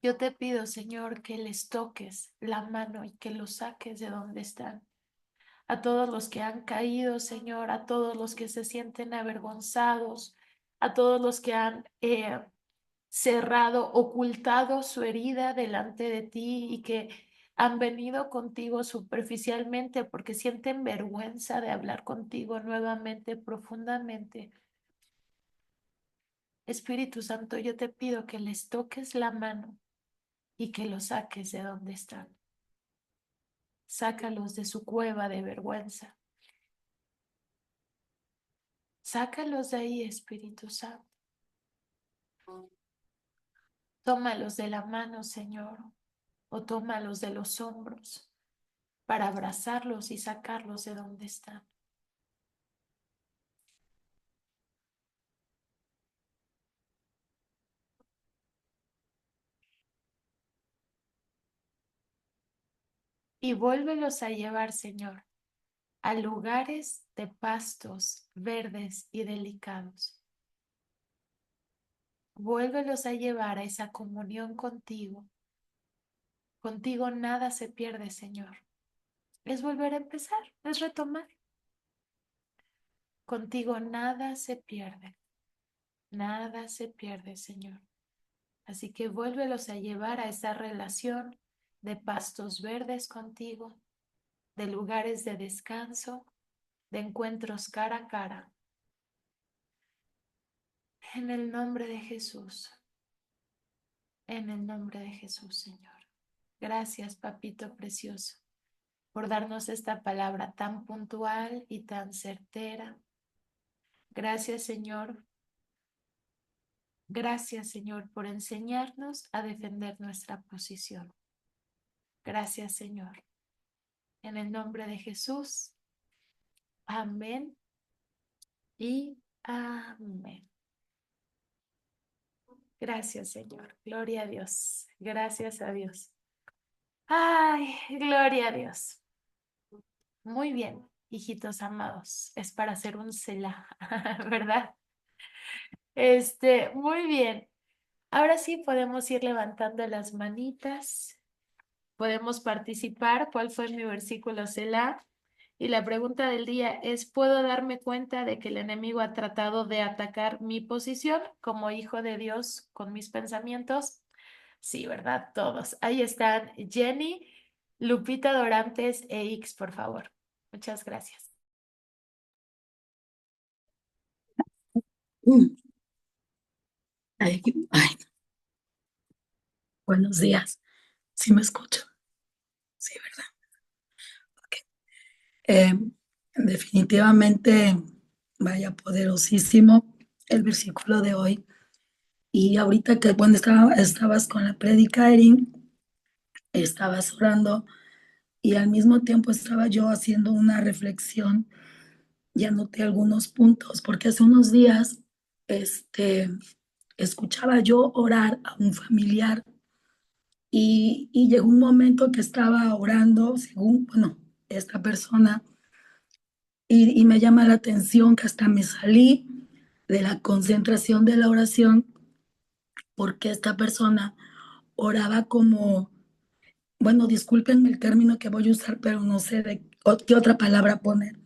Yo te pido, Señor, que les toques la mano y que los saques de donde están. A todos los que han caído, Señor, a todos los que se sienten avergonzados, a todos los que han cerrado, ocultado su herida delante de ti y que han venido contigo superficialmente porque sienten vergüenza de hablar contigo nuevamente, profundamente. Espíritu Santo, yo te pido que les toques la mano y que los saques de donde están. Sácalos de su cueva de vergüenza. Sácalos de ahí, Espíritu Santo. Tómalos de la mano, Señor, o tómalos de los hombros para abrazarlos y sacarlos de donde están. Y vuélvelos a llevar, Señor, a lugares de pastos verdes y delicados. Vuélvelos a llevar a esa comunión contigo. Contigo nada se pierde, Señor. Es volver a empezar, es retomar. Contigo nada se pierde, Señor. Así que vuélvelos a llevar a esa relación de pastos verdes contigo, de lugares de descanso, de encuentros cara a cara. En el nombre de Jesús, en el nombre de Jesús, Señor. Gracias, papito precioso, por darnos esta palabra tan puntual y tan certera. Gracias, Señor. Gracias, Señor, por enseñarnos a defender nuestra posición. Gracias, Señor. En el nombre de Jesús. Amén y amén. Gracias, Señor. Gloria a Dios. Gracias a Dios. Ay, gloria a Dios. Muy bien, hijitos amados. Es para hacer un Selah, ¿verdad? Muy bien. Ahora sí podemos ir levantando las manitas. Podemos participar. ¿Cuál fue mi versículo Selah? Y la pregunta del día es, ¿puedo darme cuenta de que el enemigo ha tratado de atacar mi posición como hijo de Dios con mis pensamientos? Sí, ¿verdad? Todos. Ahí están Jenny, Lupita Dorantes e Ix, por favor. Muchas gracias. Mm, Ay, ay, buenos días. ¿Sí me escucho? Sí, ¿verdad? Ok. Eh, Definitivamente, vaya poderosísimo el versículo de hoy. Y ahorita que cuando estabas con la prédica, Erin, estabas orando y al mismo tiempo estaba yo haciendo una reflexión y anoté algunos puntos, porque hace unos días, este, escuchaba yo orar a un familiar. Y llegó un momento que estaba orando, según, bueno, esta persona, y me llama la atención que hasta me salí de la concentración de la oración, porque esta persona oraba como, bueno, discúlpenme el término que voy a usar, pero no sé qué otra palabra poner.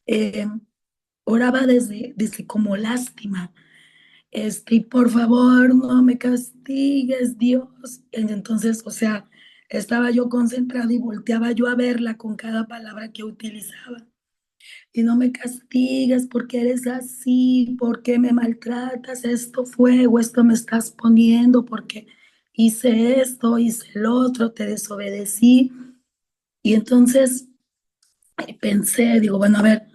Eh, Oraba desde como lástima, y por favor, no me castigues, Dios. Entonces, o sea, estaba yo concentrada y volteaba yo a verla con cada palabra que utilizaba. Y no me castigues porque eres así, porque me maltratas, esto fue o esto me estás poniendo, porque hice esto, hice el otro, te desobedecí. Y entonces pensé, digo, bueno, a ver,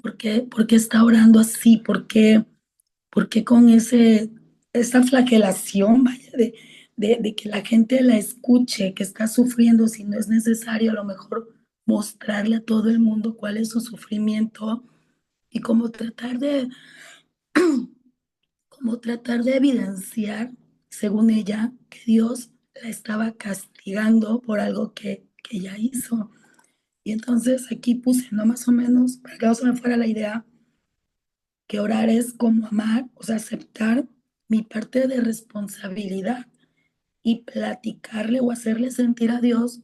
por qué está orando así? ¿Por qué con esa flagelación, vaya, de que la gente la escuche, que está sufriendo, si no es necesario, a lo mejor mostrarle a todo el mundo cuál es su sufrimiento y como tratar de evidenciar, según ella, que Dios la estaba castigando por algo que ella hizo. Y entonces aquí puse, ¿no? Más o menos, para que no se me fuera la idea, que orar es como amar, o sea, aceptar mi parte de responsabilidad y platicarle o hacerle sentir a Dios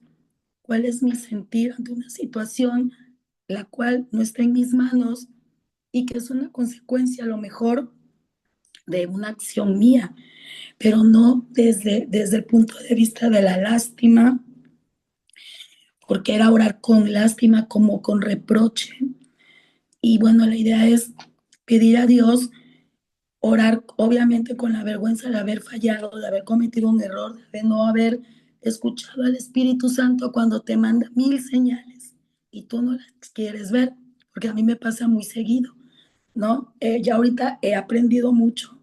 cuál es mi sentir ante una situación la cual no está en mis manos y que es una consecuencia a lo mejor de una acción mía, pero no desde el punto de vista de la lástima, porque era orar con lástima como con reproche. Y bueno, la idea es pedir a Dios, orar obviamente con la vergüenza de haber fallado, de haber cometido un error, de no haber escuchado al Espíritu Santo cuando te manda mil señales y tú no las quieres ver, porque a mí me pasa muy seguido, ¿no? Ya ahorita he aprendido mucho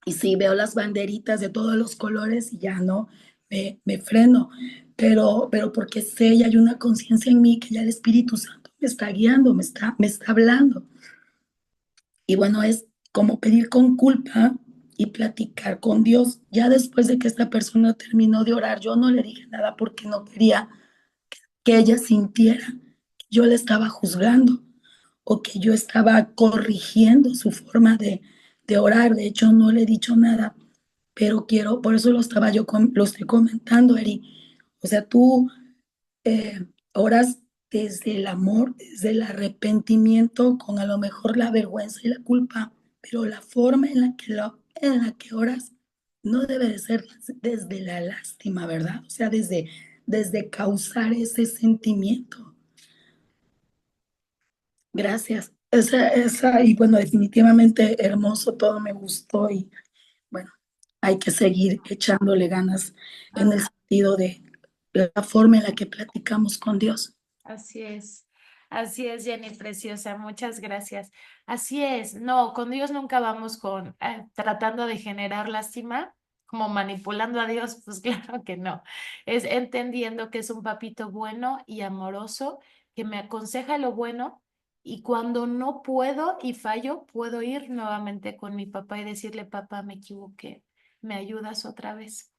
y sí veo las banderitas de todos los colores y ya no me freno, pero porque sé y hay una conciencia en mí que ya el Espíritu Santo me está guiando, me está hablando. Y bueno, es como pedir con culpa y platicar con Dios. Ya después de que esta persona terminó de orar, yo no le dije nada porque no quería que ella sintiera que yo le estaba juzgando o que yo estaba corrigiendo su forma de orar. De hecho, no le he dicho nada, pero quiero, por eso lo estoy comentando, Eri. O sea, tú oras desde el amor, desde el arrepentimiento, con a lo mejor la vergüenza y la culpa, pero la forma en la que oras no debe de ser desde la lástima, ¿verdad? O sea, desde causar ese sentimiento. Gracias. Y bueno, definitivamente hermoso, todo me gustó y bueno, hay que seguir echándole ganas en el sentido de la forma en la que platicamos con Dios. Así es, Jenny, preciosa, muchas gracias. Así es, no, con Dios nunca vamos con tratando de generar lástima, como manipulando a Dios, pues claro que no. Es entendiendo que es un papito bueno y amoroso que me aconseja lo bueno y cuando no puedo y fallo, puedo ir nuevamente con mi papá y decirle, papá, me equivoqué, ¿me ayudas otra vez?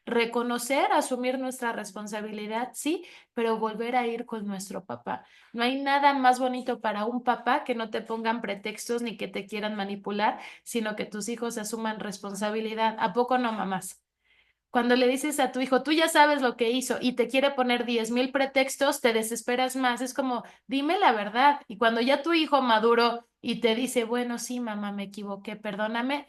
Reconocer, asumir nuestra responsabilidad, sí, pero volver a ir con nuestro papá. No hay nada más bonito para un papá que no te pongan pretextos ni que te quieran manipular, sino que tus hijos asuman responsabilidad. ¿A poco no, mamás? Cuando le dices a tu hijo, tú ya sabes lo que hizo y te quiere poner 10,000 pretextos, te desesperas más. Es como, dime la verdad. Y cuando ya tu hijo maduró y te dice, bueno, sí, mamá, me equivoqué, perdóname,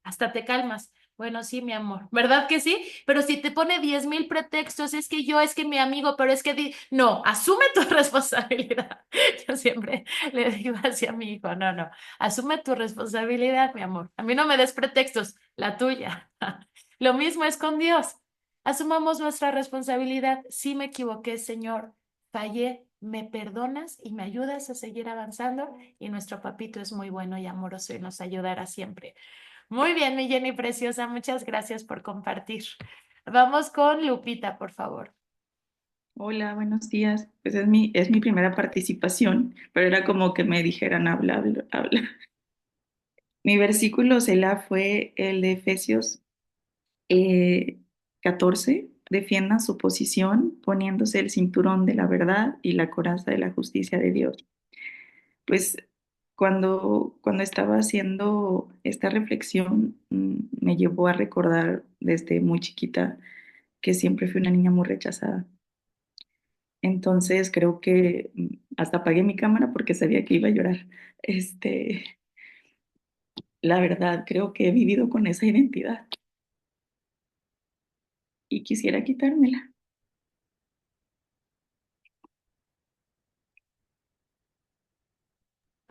hasta te calmas. Bueno, sí, mi amor, ¿verdad que sí? Pero si te pone 10,000 pretextos, es que yo, es que mi amigo, pero es que no, asume tu responsabilidad. Yo siempre le digo así a mi hijo, no, no, asume tu responsabilidad, mi amor. A mí no me des pretextos, la tuya. Lo mismo es con Dios. Asumamos nuestra responsabilidad. Si me equivoqué, Señor, fallé, me perdonas y me ayudas a seguir avanzando. Y nuestro papito es muy bueno y amoroso y nos ayudará siempre. Muy bien, mi Jenny preciosa, muchas gracias por compartir. Vamos con Lupita, por favor. Hola, buenos días. Pues es mi primera participación, pero era como que me dijeran, habla, habla, habla. Mi versículo Selah fue el de Efesios 14. Defienda su posición poniéndose el cinturón de la verdad y la coraza de la justicia de Dios. Pues cuando estaba haciendo esta reflexión, me llevó a recordar desde muy chiquita que siempre fui una niña muy rechazada. Entonces creo que hasta apagué mi cámara porque sabía que iba a llorar. Este, la verdad, creo que he vivido con esa identidad y quisiera quitármela.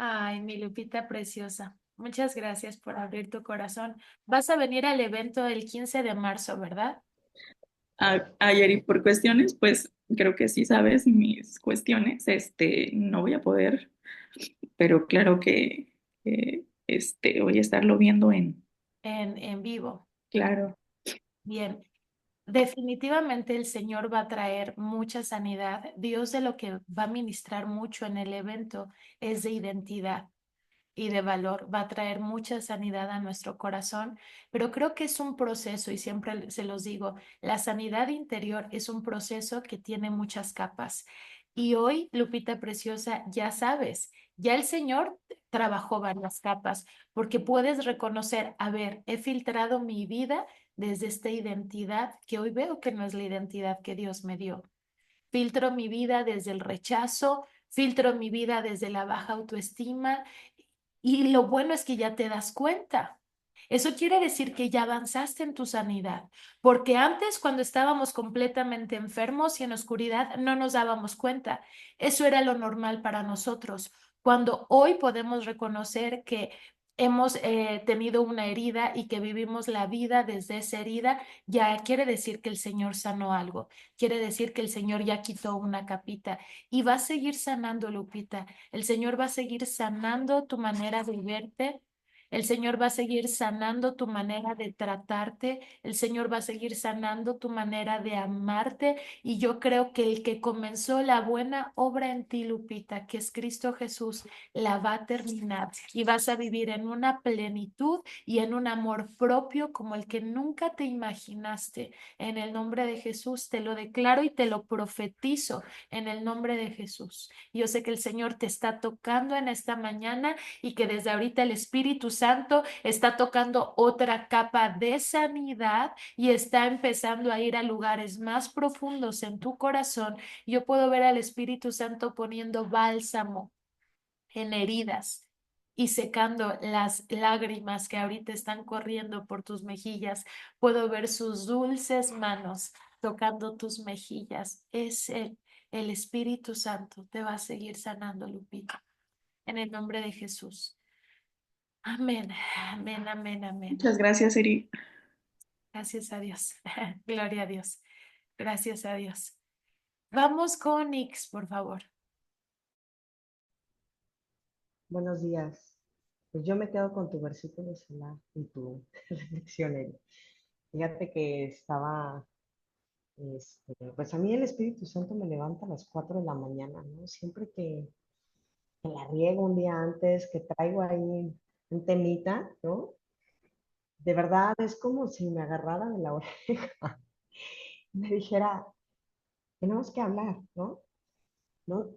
Ay, mi Lupita preciosa. Muchas gracias por abrir tu corazón. Vas a venir al evento el 15 de marzo, ¿verdad? Ayer y por cuestiones, pues creo que sí sabes mis cuestiones, no voy a poder, pero claro que voy a estarlo viendo en, En vivo. claro. Bien, definitivamente el Señor va a traer mucha sanidad. Dios de lo que va a ministrar mucho en el evento es de identidad y de valor. Va a traer mucha sanidad a nuestro corazón, pero creo que es un proceso y siempre se los digo, la sanidad interior es un proceso que tiene muchas capas. Y hoy, Lupita Preciosa, ya sabes, ya el Señor trabajó varias capas porque puedes reconocer, a ver, he filtrado mi vida desde esta identidad que hoy veo que no es la identidad que Dios me dio. Filtro mi vida desde el rechazo, filtro mi vida desde la baja autoestima y lo bueno es que ya te das cuenta. Eso quiere decir que ya avanzaste en tu sanidad, porque antes cuando estábamos completamente enfermos y en oscuridad no nos dábamos cuenta. Eso era lo normal para nosotros. Cuando hoy podemos reconocer que hemos tenido una herida y que vivimos la vida desde esa herida, ya quiere decir que el Señor sanó algo, quiere decir que el Señor ya quitó una capita y va a seguir sanando, Lupita. El Señor va a seguir sanando tu manera de verte. El Señor va a seguir sanando tu manera de tratarte. El Señor va a seguir sanando tu manera de amarte. Y yo creo que el que comenzó la buena obra en ti, Lupita, que es Cristo Jesús, la va a terminar. Y vas a vivir en una plenitud y en un amor propio como el que nunca te imaginaste. En el nombre de Jesús te lo declaro y te lo profetizo en el nombre de Jesús. Yo sé que el Señor te está tocando en esta mañana y que desde ahorita el Espíritu Santo está tocando otra capa de sanidad y está empezando a ir a lugares más profundos en tu corazón. Yo puedo ver al Espíritu Santo poniendo bálsamo en heridas y secando las lágrimas que ahorita están corriendo por tus mejillas. Puedo ver sus dulces manos tocando tus mejillas. Es Él, el Espíritu Santo, te va a seguir sanando, Lupita, en el nombre de Jesús. Amén, amén, amén, amén. Muchas gracias, Eri. Gracias a Dios. Gloria a Dios. Gracias a Dios. Vamos con Nix, por favor. Buenos días. Pues yo me quedo con tu versículo, Selah, y tu reflexión, Eri. Fíjate que estaba, pues a mí el Espíritu Santo me levanta a las 4 de la mañana, ¿no? Siempre que la riego un día antes, que traigo ahí un temita, ¿no? De verdad es como si me agarrara de la oreja y me dijera, tenemos que hablar, ¿no? No,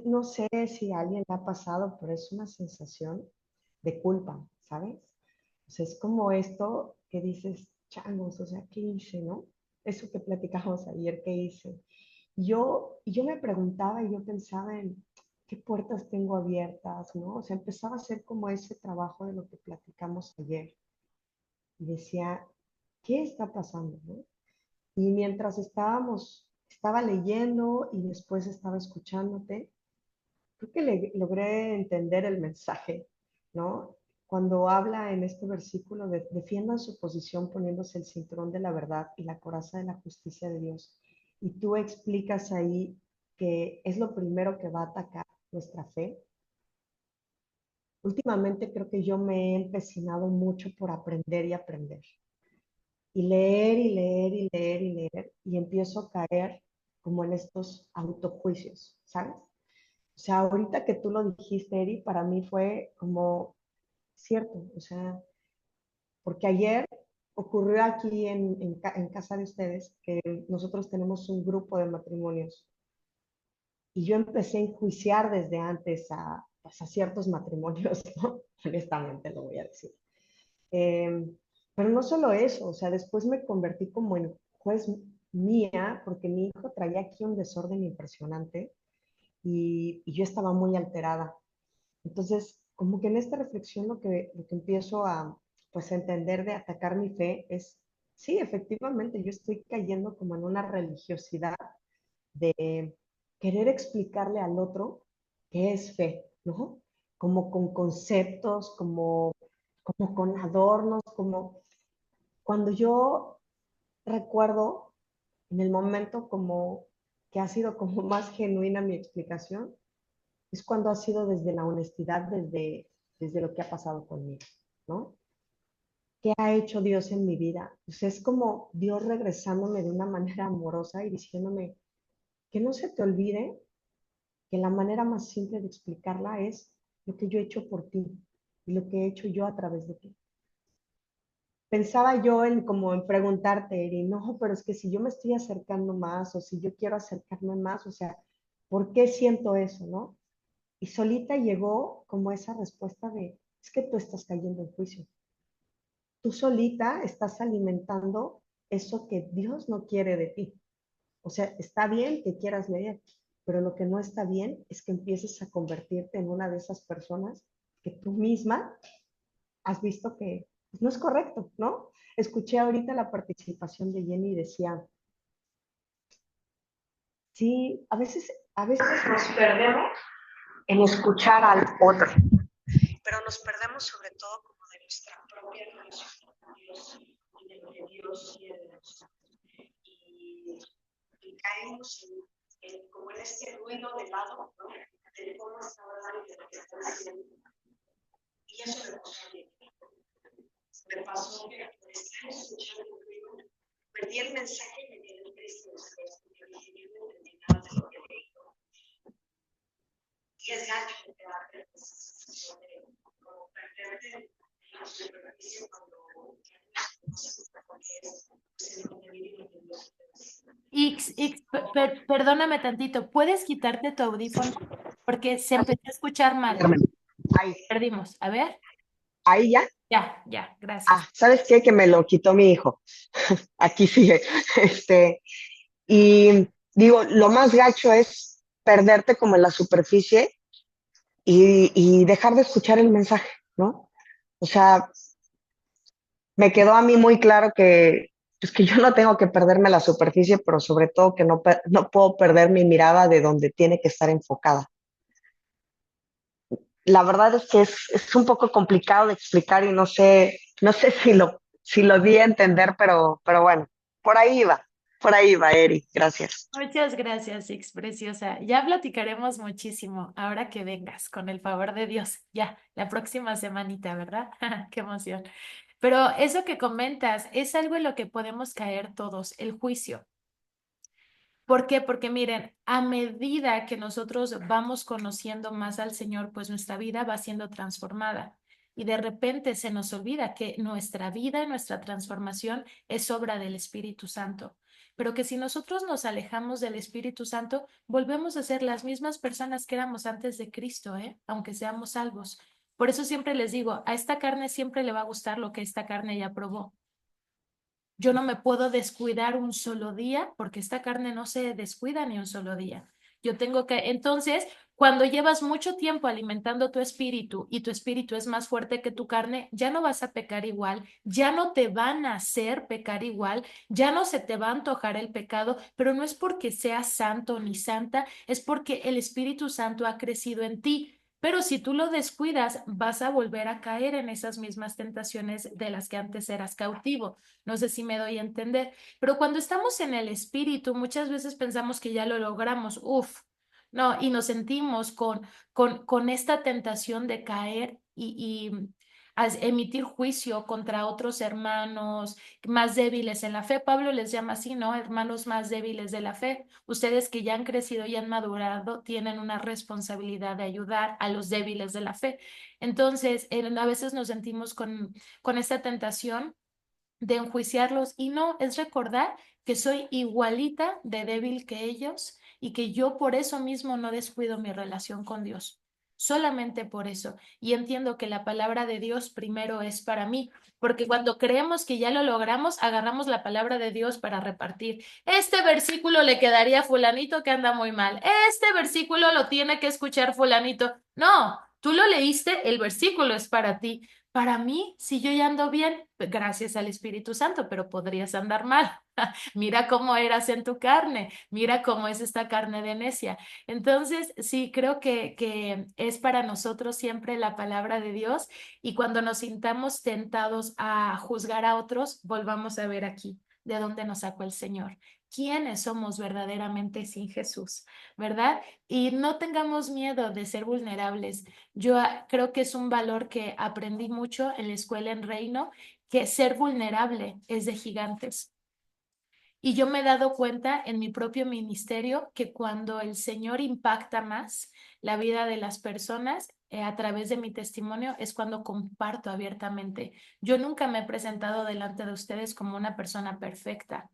no sé si a alguien le ha pasado, pero es una sensación de culpa, ¿sabes? O sea, es como esto que dices, changos, o sea, ¿qué hice, no? Eso que platicamos ayer, ¿qué hice? Y yo me preguntaba y yo pensaba en qué puertas tengo abiertas, ¿no? O sea, empezaba a hacer como ese trabajo de lo que platicamos ayer. Y decía, ¿qué está pasando, no? Y mientras estaba leyendo y después estaba escuchándote, creo que logré entender el mensaje, ¿no? Cuando habla en este versículo de defiendan su posición poniéndose el cinturón de la verdad y la coraza de la justicia de Dios. Y tú explicas ahí que es lo primero que va a atacar nuestra fe. Últimamente creo que yo me he empecinado mucho por aprender y aprender. Y leer y leer y leer y leer. Y empiezo a caer como en estos autojuicios, ¿sabes? O sea, ahorita que tú lo dijiste, Eri, para mí fue como cierto, o sea, porque ayer ocurrió aquí en casa de ustedes que nosotros tenemos un grupo de matrimonios y yo empecé a enjuiciar desde antes pues, a ciertos matrimonios, ¿no? Honestamente lo voy a decir. Eh, pero no solo eso, o sea, después me convertí como en juez mía porque mi hijo traía aquí un desorden impresionante y yo estaba muy alterada. Entonces, como que en esta reflexión lo que empiezo pues, a entender de atacar mi fe es, sí, efectivamente, yo estoy cayendo como en una religiosidad de querer explicarle al otro qué es fe, ¿no? Como con conceptos, como con adornos, como cuando yo recuerdo en el momento como que ha sido como más genuina mi explicación, es cuando ha sido desde la honestidad, desde lo que ha pasado conmigo, ¿no? ¿qué ha hecho Dios en mi vida? Pues es como Dios regresándome de una manera amorosa y diciéndome que no se te olvide que la manera más simple de explicarla es lo que yo he hecho por ti y lo que he hecho yo a través de ti. Pensaba yo en como en preguntarte, Eri, no, pero es que si yo me estoy acercando más o si yo quiero acercarme más, o sea, ¿por qué siento eso, no? Y solita llegó como esa respuesta de, es que tú estás cayendo en juicio. Tú solita estás alimentando eso que Dios no quiere de ti. O sea, está bien que quieras leer, pero lo que no está bien es que empieces a convertirte en una de esas personas que tú misma has visto que pues, no es correcto, ¿no? Escuché ahorita la participación de Jenny y decía, sí, a veces nos perdemos en escuchar al otro, pero nos perdemos sobre todo como de nuestra propia relación con Dios y de lo que Dios quiere de nosotros. Y caemos como en este ruido de lado, ¿no? De cómo está hablando y de lo que está haciendo. Y eso me pasó a mí. Me pasó que por estar escuchando el ruido, perdí el mensaje y me quedé triste porque dije, yo no entendí nada de lo que leí. Y es gacho quedarte en esa sensación de como perderte en la superficie cuando no se porque es el contenido que Dios te da. Perdóname tantito, ¿puedes quitarte tu audífono? Porque se empezó a escuchar mal. Ahí, Perdimos. A ver. ahí ya. Ya, gracias. ¿Sabes qué? Que me lo quitó mi hijo. Aquí sigue. Y digo, lo más gacho es perderte como en la superficie y dejar de escuchar el mensaje, ¿no? O sea, me quedó a mí muy claro que, pues que yo no tengo que perderme la superficie, pero sobre todo que no puedo perder mi mirada de donde tiene que estar enfocada. La verdad es que es un poco complicado de explicar y no sé si lo di a entender, pero bueno, por ahí va, Eri, gracias. Muchas gracias, Ix, preciosa. Ya platicaremos muchísimo ahora que vengas, con el favor de Dios. Ya, la próxima semanita, ¿verdad? Qué emoción. Pero eso que comentas es algo en lo que podemos caer todos, el juicio. ¿Por qué? Porque miren, a medida que nosotros vamos conociendo más al Señor, pues nuestra vida va siendo transformada. Y de repente se nos olvida que nuestra vida, nuestra transformación es obra del Espíritu Santo. Pero que si nosotros nos alejamos del Espíritu Santo, volvemos a ser las mismas personas que éramos antes de Cristo, aunque seamos salvos. Por eso siempre les digo, a esta carne siempre le va a gustar lo que esta carne ya probó. Yo no me puedo descuidar un solo día porque esta carne no se descuida ni un solo día. Yo tengo que, entonces, cuando llevas mucho tiempo alimentando tu espíritu y tu espíritu es más fuerte que tu carne, ya no vas a pecar igual, ya no te van a hacer pecar igual, ya no se te va a antojar el pecado, pero no es porque seas santo ni santa, es porque el Espíritu Santo ha crecido en ti. Pero si tú lo descuidas, vas a volver a caer en esas mismas tentaciones de las que antes eras cautivo. No sé si me doy a entender, pero cuando estamos en el espíritu, muchas veces pensamos que ya lo logramos, no, y nos sentimos con esta tentación de caer y emitir juicio contra otros hermanos más débiles en la fe. Pablo les llama así, ¿no? Hermanos más débiles de la fe. Ustedes que ya han crecido y han madurado tienen una responsabilidad de ayudar a los débiles de la fe. Entonces, a veces nos sentimos con esta tentación de enjuiciarlos y no, es recordar que soy igualita de débil que ellos y que yo por eso mismo no descuido mi relación con Dios. Solamente por eso. Y entiendo que la palabra de Dios primero es para mí, porque cuando creemos que ya lo logramos, agarramos la palabra de Dios para repartir. Este versículo le quedaría a fulanito que anda muy mal. Este versículo lo tiene que escuchar fulanito. No, tú lo leíste, el versículo es para ti. Para mí, si yo ya ando bien, gracias al Espíritu Santo, pero podrías andar mal. Mira cómo eras en tu carne, mira cómo es esta carne de necia. Entonces, sí, creo que es para nosotros siempre la palabra de Dios y cuando nos sintamos tentados a juzgar a otros, volvamos a ver aquí de dónde nos sacó el Señor. quiénes somos verdaderamente sin Jesús, ¿verdad? Y no tengamos miedo de ser vulnerables. Yo creo que es un valor que aprendí mucho en la escuela en Reino, que ser vulnerable es de gigantes. Y yo me he dado cuenta en mi propio ministerio que cuando el Señor impacta más la vida de las personas a través de mi testimonio es cuando comparto abiertamente. Yo nunca me he presentado delante de ustedes como una persona perfecta.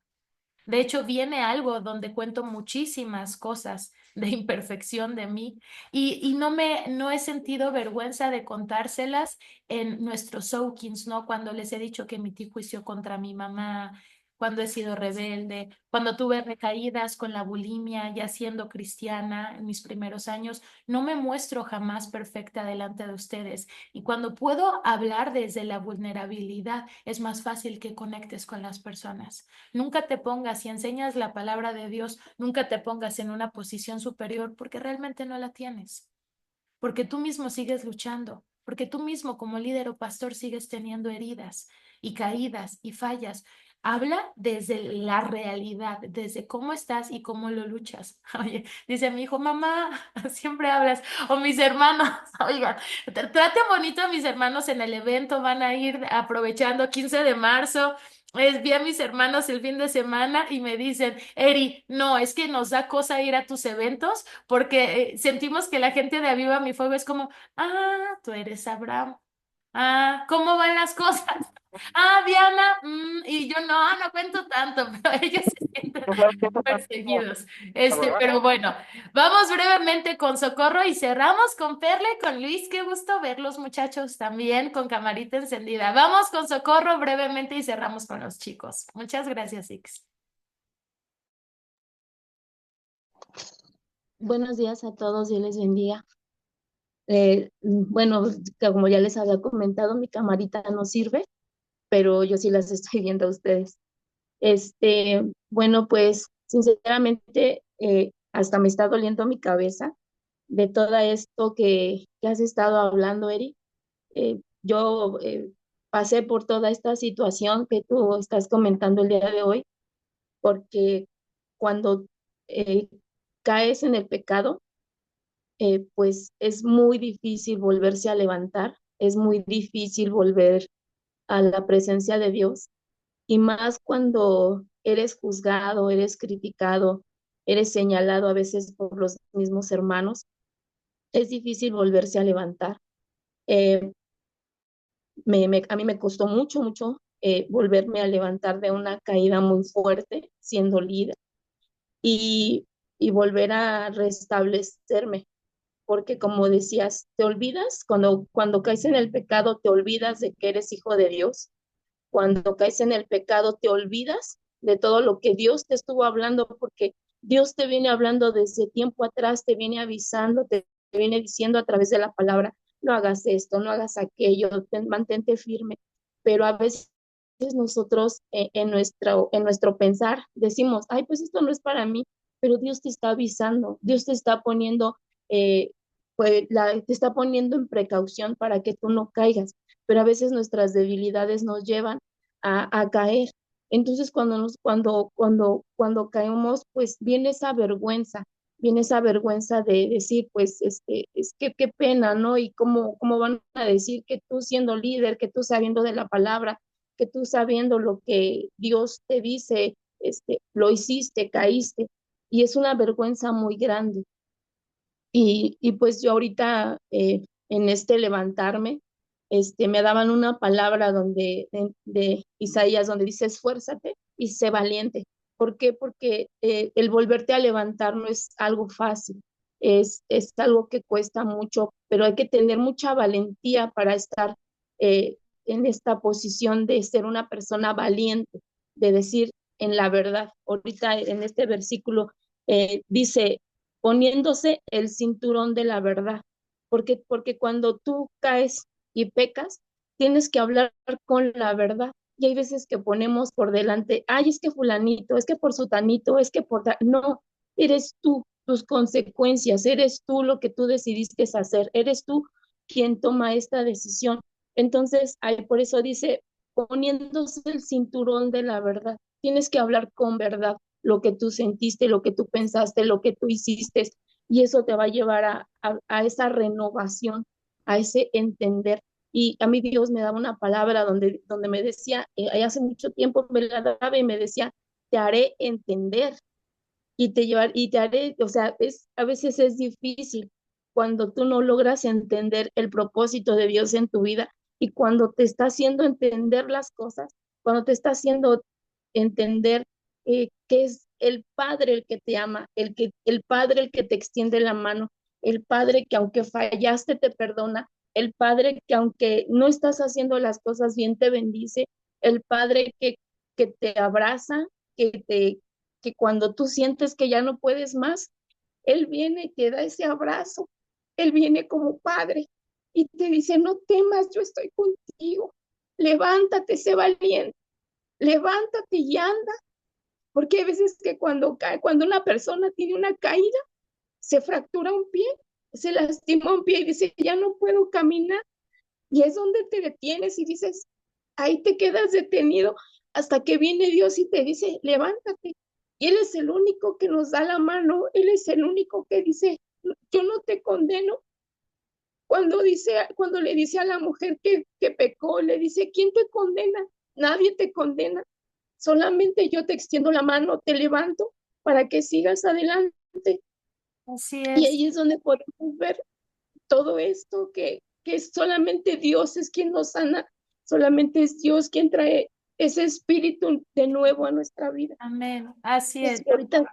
De hecho, viene algo donde cuento muchísimas cosas de imperfección de mí y no he sentido vergüenza de contárselas en nuestros soakings, ¿no? Cuando les he dicho que emití juicio contra mi mamá, cuando he sido rebelde, cuando tuve recaídas con la bulimia, ya siendo cristiana en mis primeros años, no me muestro jamás perfecta delante de ustedes. Y cuando puedo hablar desde la vulnerabilidad, es más fácil que conectes con las personas. Nunca te pongas, si enseñas la palabra de Dios, nunca te pongas en una posición superior porque realmente no la tienes, porque tú mismo sigues luchando, porque tú mismo como líder o pastor sigues teniendo heridas y caídas y fallas. Habla desde la realidad, desde cómo estás y cómo lo luchas. Oye, dice mi hijo, mamá, siempre hablas. O mis hermanos, oigan, traten bonito a mis hermanos en el evento, van a ir aprovechando 15 de marzo. Vi a mis hermanos el fin de semana y me dicen, Eri, no, es que nos da cosa ir a tus eventos porque sentimos que la gente de Aviva Mi Fuego es como, tú eres Abraham. ¿Cómo van las cosas? Diana, y yo no cuento tanto, pero ellos se sienten perseguidos. Pero bueno, vamos brevemente con Socorro y cerramos con Perla y con Luis. Qué gusto verlos, muchachos, también con camarita encendida. Vamos con Socorro brevemente y cerramos con los chicos. Muchas gracias, Ix. Buenos días a todos, Dios les bendiga. Bueno, como ya les había comentado, mi camarita no sirve, pero yo sí las estoy viendo a ustedes. Bueno, pues sinceramente, hasta me está doliendo mi cabeza de todo esto que has estado hablando, Eri. Yo pasé por toda esta situación que tú estás comentando el día de hoy, porque cuando eh, caes en el pecado, pues es muy difícil volverse a levantar, es muy difícil volver a la presencia de Dios, y más cuando eres juzgado, eres criticado, eres señalado a veces por los mismos hermanos, es difícil volverse a levantar. Eh, a mí me costó mucho volverme a levantar de una caída muy fuerte siendo líder y, y volver a restablecerme, porque como decías, te olvidas, cuando caes en el pecado, te olvidas de que eres hijo de Dios. Cuando caes en el pecado, te olvidas de todo lo que Dios te estuvo hablando, porque Dios te viene hablando desde tiempo atrás, te viene avisando, te viene diciendo a través de la palabra, no hagas esto, no hagas aquello, mantente firme. Pero a veces nosotros en nuestro pensar decimos, ay, pues esto no es para mí, pero Dios te está avisando, Dios te está poniendo, pues, te está poniendo en precaución para que tú no caigas, pero a veces nuestras debilidades nos llevan a caer. Entonces cuando caemos, pues viene esa vergüenza de decir, pues, es que qué pena, ¿no? Y cómo van a decir que tú siendo líder, que tú sabiendo de la palabra, que tú sabiendo lo que Dios te dice, lo hiciste, caíste, y es una vergüenza muy grande. Y pues yo ahorita en este levantarme, me daban una palabra de Isaías donde dice, esfuérzate y sé valiente. ¿Por qué? Porque el volverte a levantar no es algo fácil, es algo que cuesta mucho, pero hay que tener mucha valentía para estar eh, en esta posición de ser una persona valiente, de decir en la verdad. Ahorita en este versículo dice, poniéndose el cinturón de la verdad, porque cuando tú caes y pecas, tienes que hablar con la verdad. Y hay veces que ponemos por delante, ay, es que fulanito, es que por sutanito, es que por... No, eres tú, tus consecuencias, eres tú lo que tú decidiste hacer, eres tú quien toma esta decisión. Entonces, por eso dice, poniéndose el cinturón de la verdad, tienes que hablar con verdad, lo que tú sentiste, lo que tú pensaste, lo que tú hiciste, y eso te va a llevar a esa renovación, a ese entender. Y a mí Dios me daba una palabra donde me decía, hace mucho tiempo me la daba y me decía, te haré entender y te haré, o sea, a veces es difícil cuando tú no logras entender el propósito de Dios en tu vida y cuando te está haciendo entender las cosas, cuando te está haciendo entender que es el Padre el que te ama, el Padre el que te extiende la mano, el Padre que aunque fallaste te perdona, el Padre que aunque no estás haciendo las cosas bien te bendice, el Padre que te abraza, que cuando tú sientes que ya no puedes más, Él viene y te da ese abrazo. Él viene como padre y te dice, no temas, yo estoy contigo. Levántate, sé valiente. Levántate y anda. Porque hay veces que cuando una persona tiene una caída, se fractura un pie, se lastima un pie y dice, ya no puedo caminar. Y es donde te detienes y dices, ahí te quedas detenido hasta que viene Dios y te dice, levántate. Y Él es el único que nos da la mano, Él es el único que dice, yo no te condeno. Cuando le dice a la mujer que pecó, le dice, ¿quién te condena? Nadie te condena. Solamente yo te extiendo la mano, te levanto para que sigas adelante. Así Y es. ahí es donde podemos ver todo esto, que solamente Dios es quien nos sana, solamente es Dios quien trae ese espíritu de nuevo a nuestra vida. Amén. Así Es es. que ahorita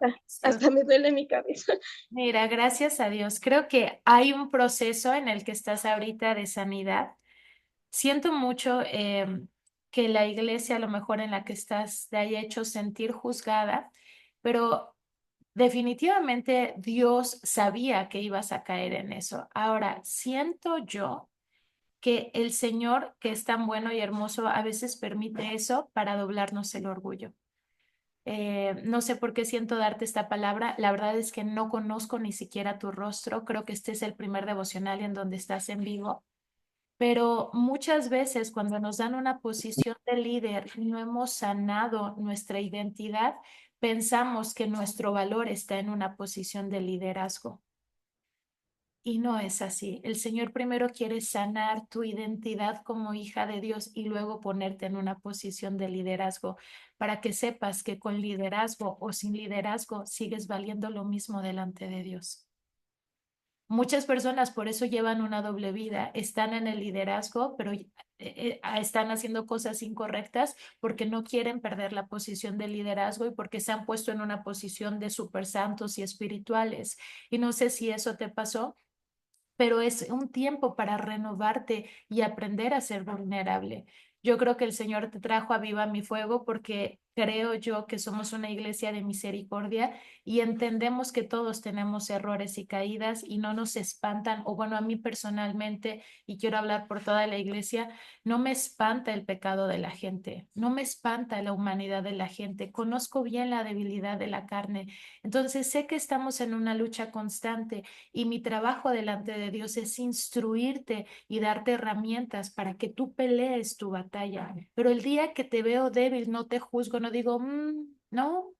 hasta me duele mi cabeza. Mira, gracias a Dios. Creo que hay un proceso en el que estás ahorita de sanidad. Siento mucho que la iglesia, a lo mejor en la que estás, te haya hecho sentir juzgada, pero definitivamente Dios sabía que ibas a caer en eso. Ahora, siento yo que el Señor, que es tan bueno y hermoso, a veces permite eso para doblarnos el orgullo. No sé por qué siento darte esta palabra. La verdad es que no conozco ni siquiera tu rostro. Creo que este es el primer devocional en donde estás en vivo. Pero muchas veces cuando nos dan una posición de líder y no hemos sanado nuestra identidad, pensamos que nuestro valor está en una posición de liderazgo. Y no es así. El Señor primero quiere sanar tu identidad como hija de Dios y luego ponerte en una posición de liderazgo para que sepas que con liderazgo o sin liderazgo sigues valiendo lo mismo delante de Dios. Muchas personas por eso llevan una doble vida. Están en el liderazgo, pero están haciendo cosas incorrectas porque no quieren perder la posición de liderazgo y porque se han puesto en una posición de super santos y espirituales. Y no sé si eso te pasó, pero es un tiempo para renovarte y aprender a ser vulnerable. Yo creo que el Señor te trajo a Viva mi Fuego porque creo yo que somos una iglesia de misericordia y entendemos que todos tenemos errores y caídas y no nos espantan, o bueno, a mí personalmente, y quiero hablar por toda la iglesia, no me espanta el pecado de la gente, no me espanta la humanidad de la gente, conozco bien la debilidad de la carne, entonces sé que estamos en una lucha constante y mi trabajo delante de Dios es instruirte y darte herramientas para que tú pelees tu batalla. Pero el día que te veo débil, no te juzgo, no digo, no,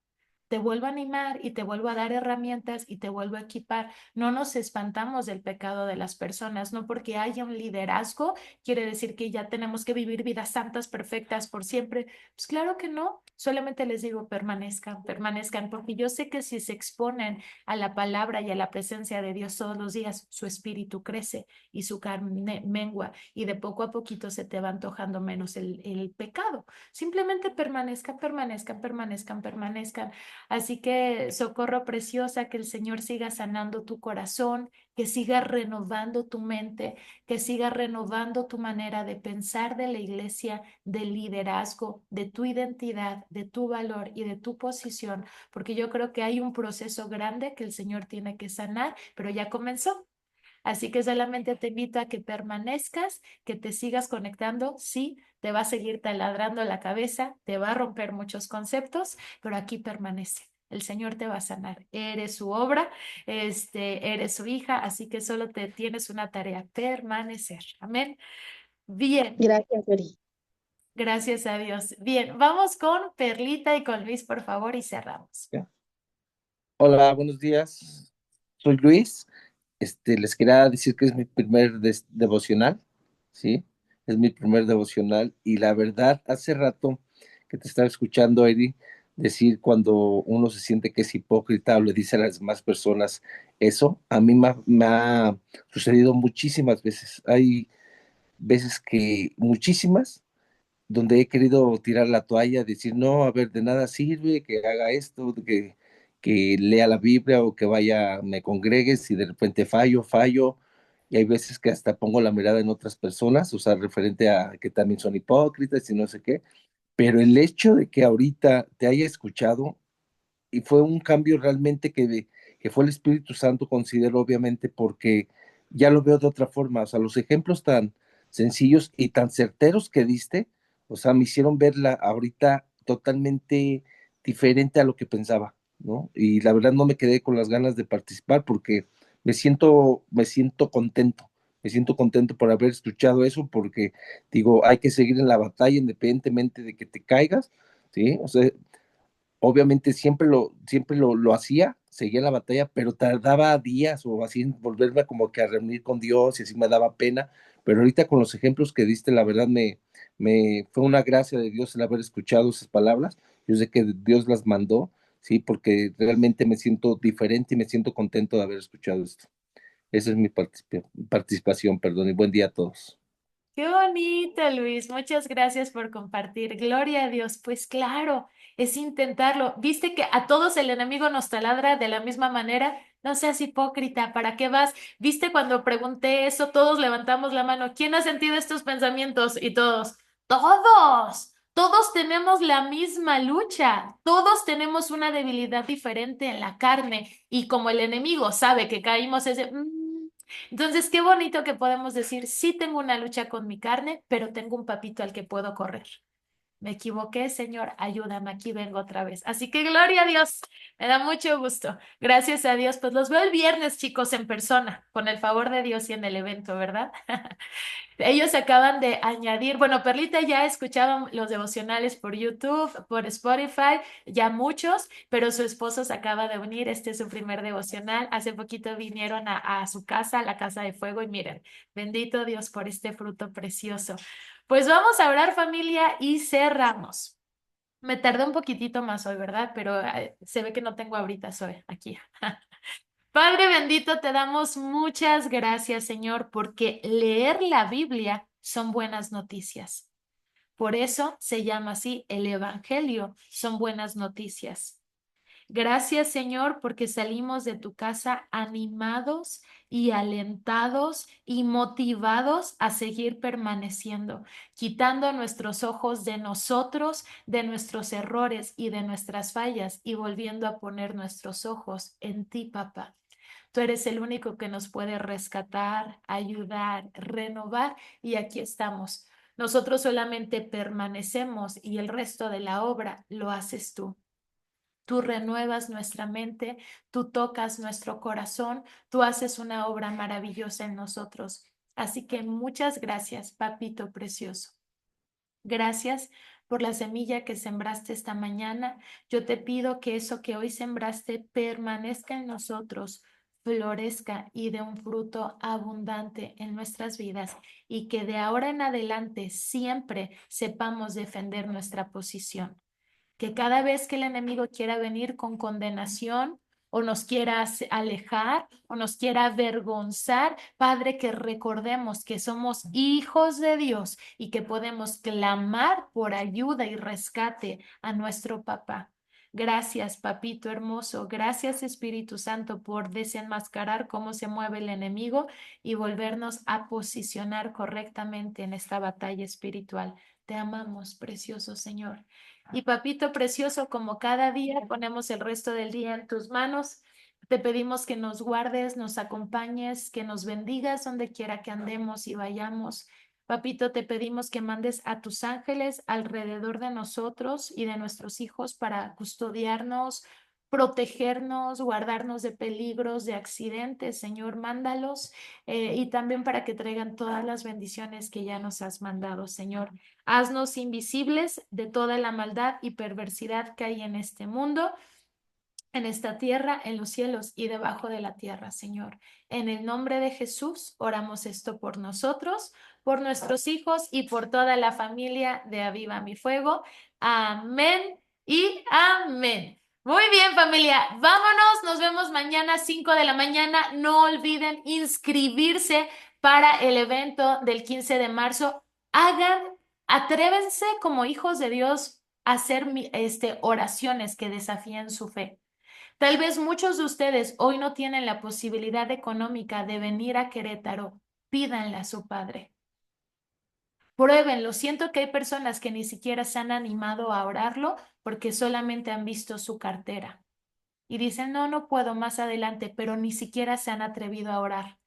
te vuelvo a animar y te vuelvo a dar herramientas y te vuelvo a equipar. No nos espantamos del pecado de las personas, no porque haya un liderazgo quiere decir que ya tenemos que vivir vidas santas, perfectas por siempre. Pues claro que no, solamente les digo permanezcan, permanezcan, porque yo sé que si se exponen a la palabra y a la presencia de Dios todos los días, su espíritu crece y su carne mengua y de poco a poquito se te va antojando menos el pecado. Simplemente permanezcan, permanezcan, permanezcan, permanezcan. Así que, socorro preciosa, que el Señor siga sanando tu corazón, que siga renovando tu mente, que siga renovando tu manera de pensar de la iglesia, del liderazgo, de tu identidad, de tu valor y de tu posición, porque yo creo que hay un proceso grande que el Señor tiene que sanar, pero ya comenzó. Así que solamente te invito a que permanezcas, que te sigas conectando. Sí, te va a seguir taladrando la cabeza, te va a romper muchos conceptos, pero aquí permanece. El Señor te va a sanar. Eres su obra, eres su hija, así que solo te tienes una tarea, permanecer. Amén. Bien. Gracias, Eri. Gracias a Dios. Bien, vamos con Perlita y con Luis, por favor, y cerramos. Ya. Hola, buenos días. Soy Luis. Les quería decir que es mi primer devocional, ¿sí? Es mi primer devocional y la verdad, hace rato que te estaba escuchando, Eri, decir cuando uno se siente que es hipócrita o le dice a las demás personas eso, a mí me ha sucedido muchísimas veces. Hay veces que, muchísimas, donde he querido tirar la toalla, decir, no, a ver, de nada sirve que haga esto, que lea la Biblia o que vaya, me congregue, si de repente fallo, y hay veces que hasta pongo la mirada en otras personas, o sea, referente a que también son hipócritas y no sé qué, pero el hecho de que ahorita te haya escuchado y fue un cambio realmente que fue el Espíritu Santo, considero obviamente, porque ya lo veo de otra forma, o sea, los ejemplos tan sencillos y tan certeros que diste, o sea, me hicieron verla ahorita totalmente diferente a lo que pensaba, ¿no? Y la verdad no me quedé con las ganas de participar porque me siento contento por haber escuchado eso, porque digo, hay que seguir en la batalla independientemente de que te caigas, ¿sí? O sea, obviamente siempre lo hacía, seguía la batalla, pero tardaba días o así en volverme como que a reunir con Dios y así me daba pena, pero ahorita con los ejemplos que diste, la verdad me fue una gracia de Dios el haber escuchado esas palabras. Yo sé que Dios las mandó, sí, porque realmente me siento diferente y me siento contento de haber escuchado esto. Esa es mi participación, perdón, y buen día a todos. Qué bonito, Luis. Muchas gracias por compartir. Gloria a Dios. Pues claro, es intentarlo. ¿Viste que a todos el enemigo nos taladra de la misma manera? No seas hipócrita, ¿para qué vas? ¿Viste cuando pregunté eso? Todos levantamos la mano. ¿Quién ha sentido estos pensamientos? Y todos, todos. Todos tenemos la misma lucha. Todos tenemos una debilidad diferente en la carne. Y como el enemigo sabe que caímos ese... Entonces, qué bonito que podemos decir, sí tengo una lucha con mi carne, pero tengo un papito al que puedo correr. Me equivoqué, Señor, ayúdame, aquí vengo otra vez. Así que gloria a Dios, me da mucho gusto. Gracias a Dios, pues los veo el viernes, chicos, en persona, con el favor de Dios y en el evento, ¿verdad? Ellos acaban de añadir, bueno, Perlita ya escuchaba los devocionales por YouTube, por Spotify, ya muchos, pero su esposo se acaba de unir, este es su primer devocional. Hace poquito vinieron a su casa, a la casa de fuego, y miren, bendito Dios por este fruto precioso. Pues vamos a orar, familia, y cerramos. Me tardé un poquitito más hoy, ¿verdad? Pero se ve que no tengo ahorita, soy aquí. Padre bendito, te damos muchas gracias, Señor, porque leer la Biblia son buenas noticias. Por eso se llama así el Evangelio, son buenas noticias. Gracias, Señor, porque salimos de tu casa animados y alentados y motivados a seguir permaneciendo, quitando nuestros ojos de nosotros, de nuestros errores y de nuestras fallas y volviendo a poner nuestros ojos en ti, papá. Tú eres el único que nos puede rescatar, ayudar, renovar, y aquí estamos. Nosotros solamente permanecemos y el resto de la obra lo haces tú. Tú renuevas nuestra mente, tú tocas nuestro corazón, tú haces una obra maravillosa en nosotros. Así que muchas gracias, papito precioso. Gracias por la semilla que sembraste esta mañana. Yo te pido que eso que hoy sembraste permanezca en nosotros, florezca y dé un fruto abundante en nuestras vidas, y que de ahora en adelante siempre sepamos defender nuestra posición. Que cada vez que el enemigo quiera venir con condenación o nos quiera alejar o nos quiera avergonzar, Padre, que recordemos que somos hijos de Dios y que podemos clamar por ayuda y rescate a nuestro papá. Gracias, papito hermoso. Gracias, Espíritu Santo, por desenmascarar cómo se mueve el enemigo y volvernos a posicionar correctamente en esta batalla espiritual. Te amamos, precioso Señor. Y papito precioso, como cada día, ponemos el resto del día en tus manos. Te pedimos que nos guardes, nos acompañes, que nos bendigas donde quiera que andemos y vayamos. Papito, te pedimos que mandes a tus ángeles alrededor de nosotros y de nuestros hijos para custodiarnos, protegernos, guardarnos de peligros, de accidentes. Señor, mándalos y también para que traigan todas las bendiciones que ya nos has mandado, Señor. Haznos invisibles de toda la maldad y perversidad que hay en este mundo, en esta tierra, en los cielos y debajo de la tierra, Señor. En el nombre de Jesús, oramos esto por nosotros, por nuestros hijos y por toda la familia de Aviva Mi Fuego. Amén y amén. Muy bien, familia. Vámonos. Nos vemos mañana 5 de la mañana. No olviden inscribirse para el evento del 15 de marzo. Atrévense como hijos de Dios a hacer oraciones que desafíen su fe. Tal vez muchos de ustedes hoy no tienen la posibilidad económica de venir a Querétaro. Pídanle a su padre. Pruébenlo. Siento que hay personas que ni siquiera se han animado a orarlo porque solamente han visto su cartera. Y dicen, no, no puedo más adelante, pero ni siquiera se han atrevido a orar.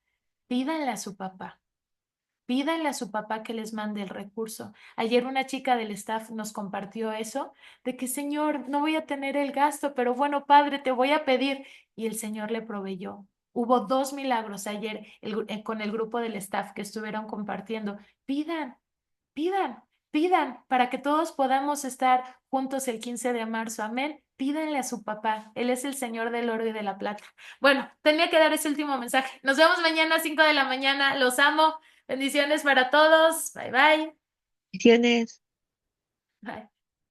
Pídanle a su papá. Pídanle a su papá que les mande el recurso. Ayer una chica del staff nos compartió eso, de que Señor, no voy a tener el gasto, pero bueno, Padre, te voy a pedir. Y el Señor le proveyó. Hubo 2 milagros ayer con el grupo del staff que estuvieron compartiendo. Pidan, pidan, pidan para que todos podamos estar juntos el 15 de marzo. Amén. Pídanle a su papá. Él es el Señor del oro y de la plata. Bueno, tenía que dar ese último mensaje. Nos vemos mañana a 5 de la mañana. Los amo. Bendiciones para todos. Bye bye. Bendiciones. Bye.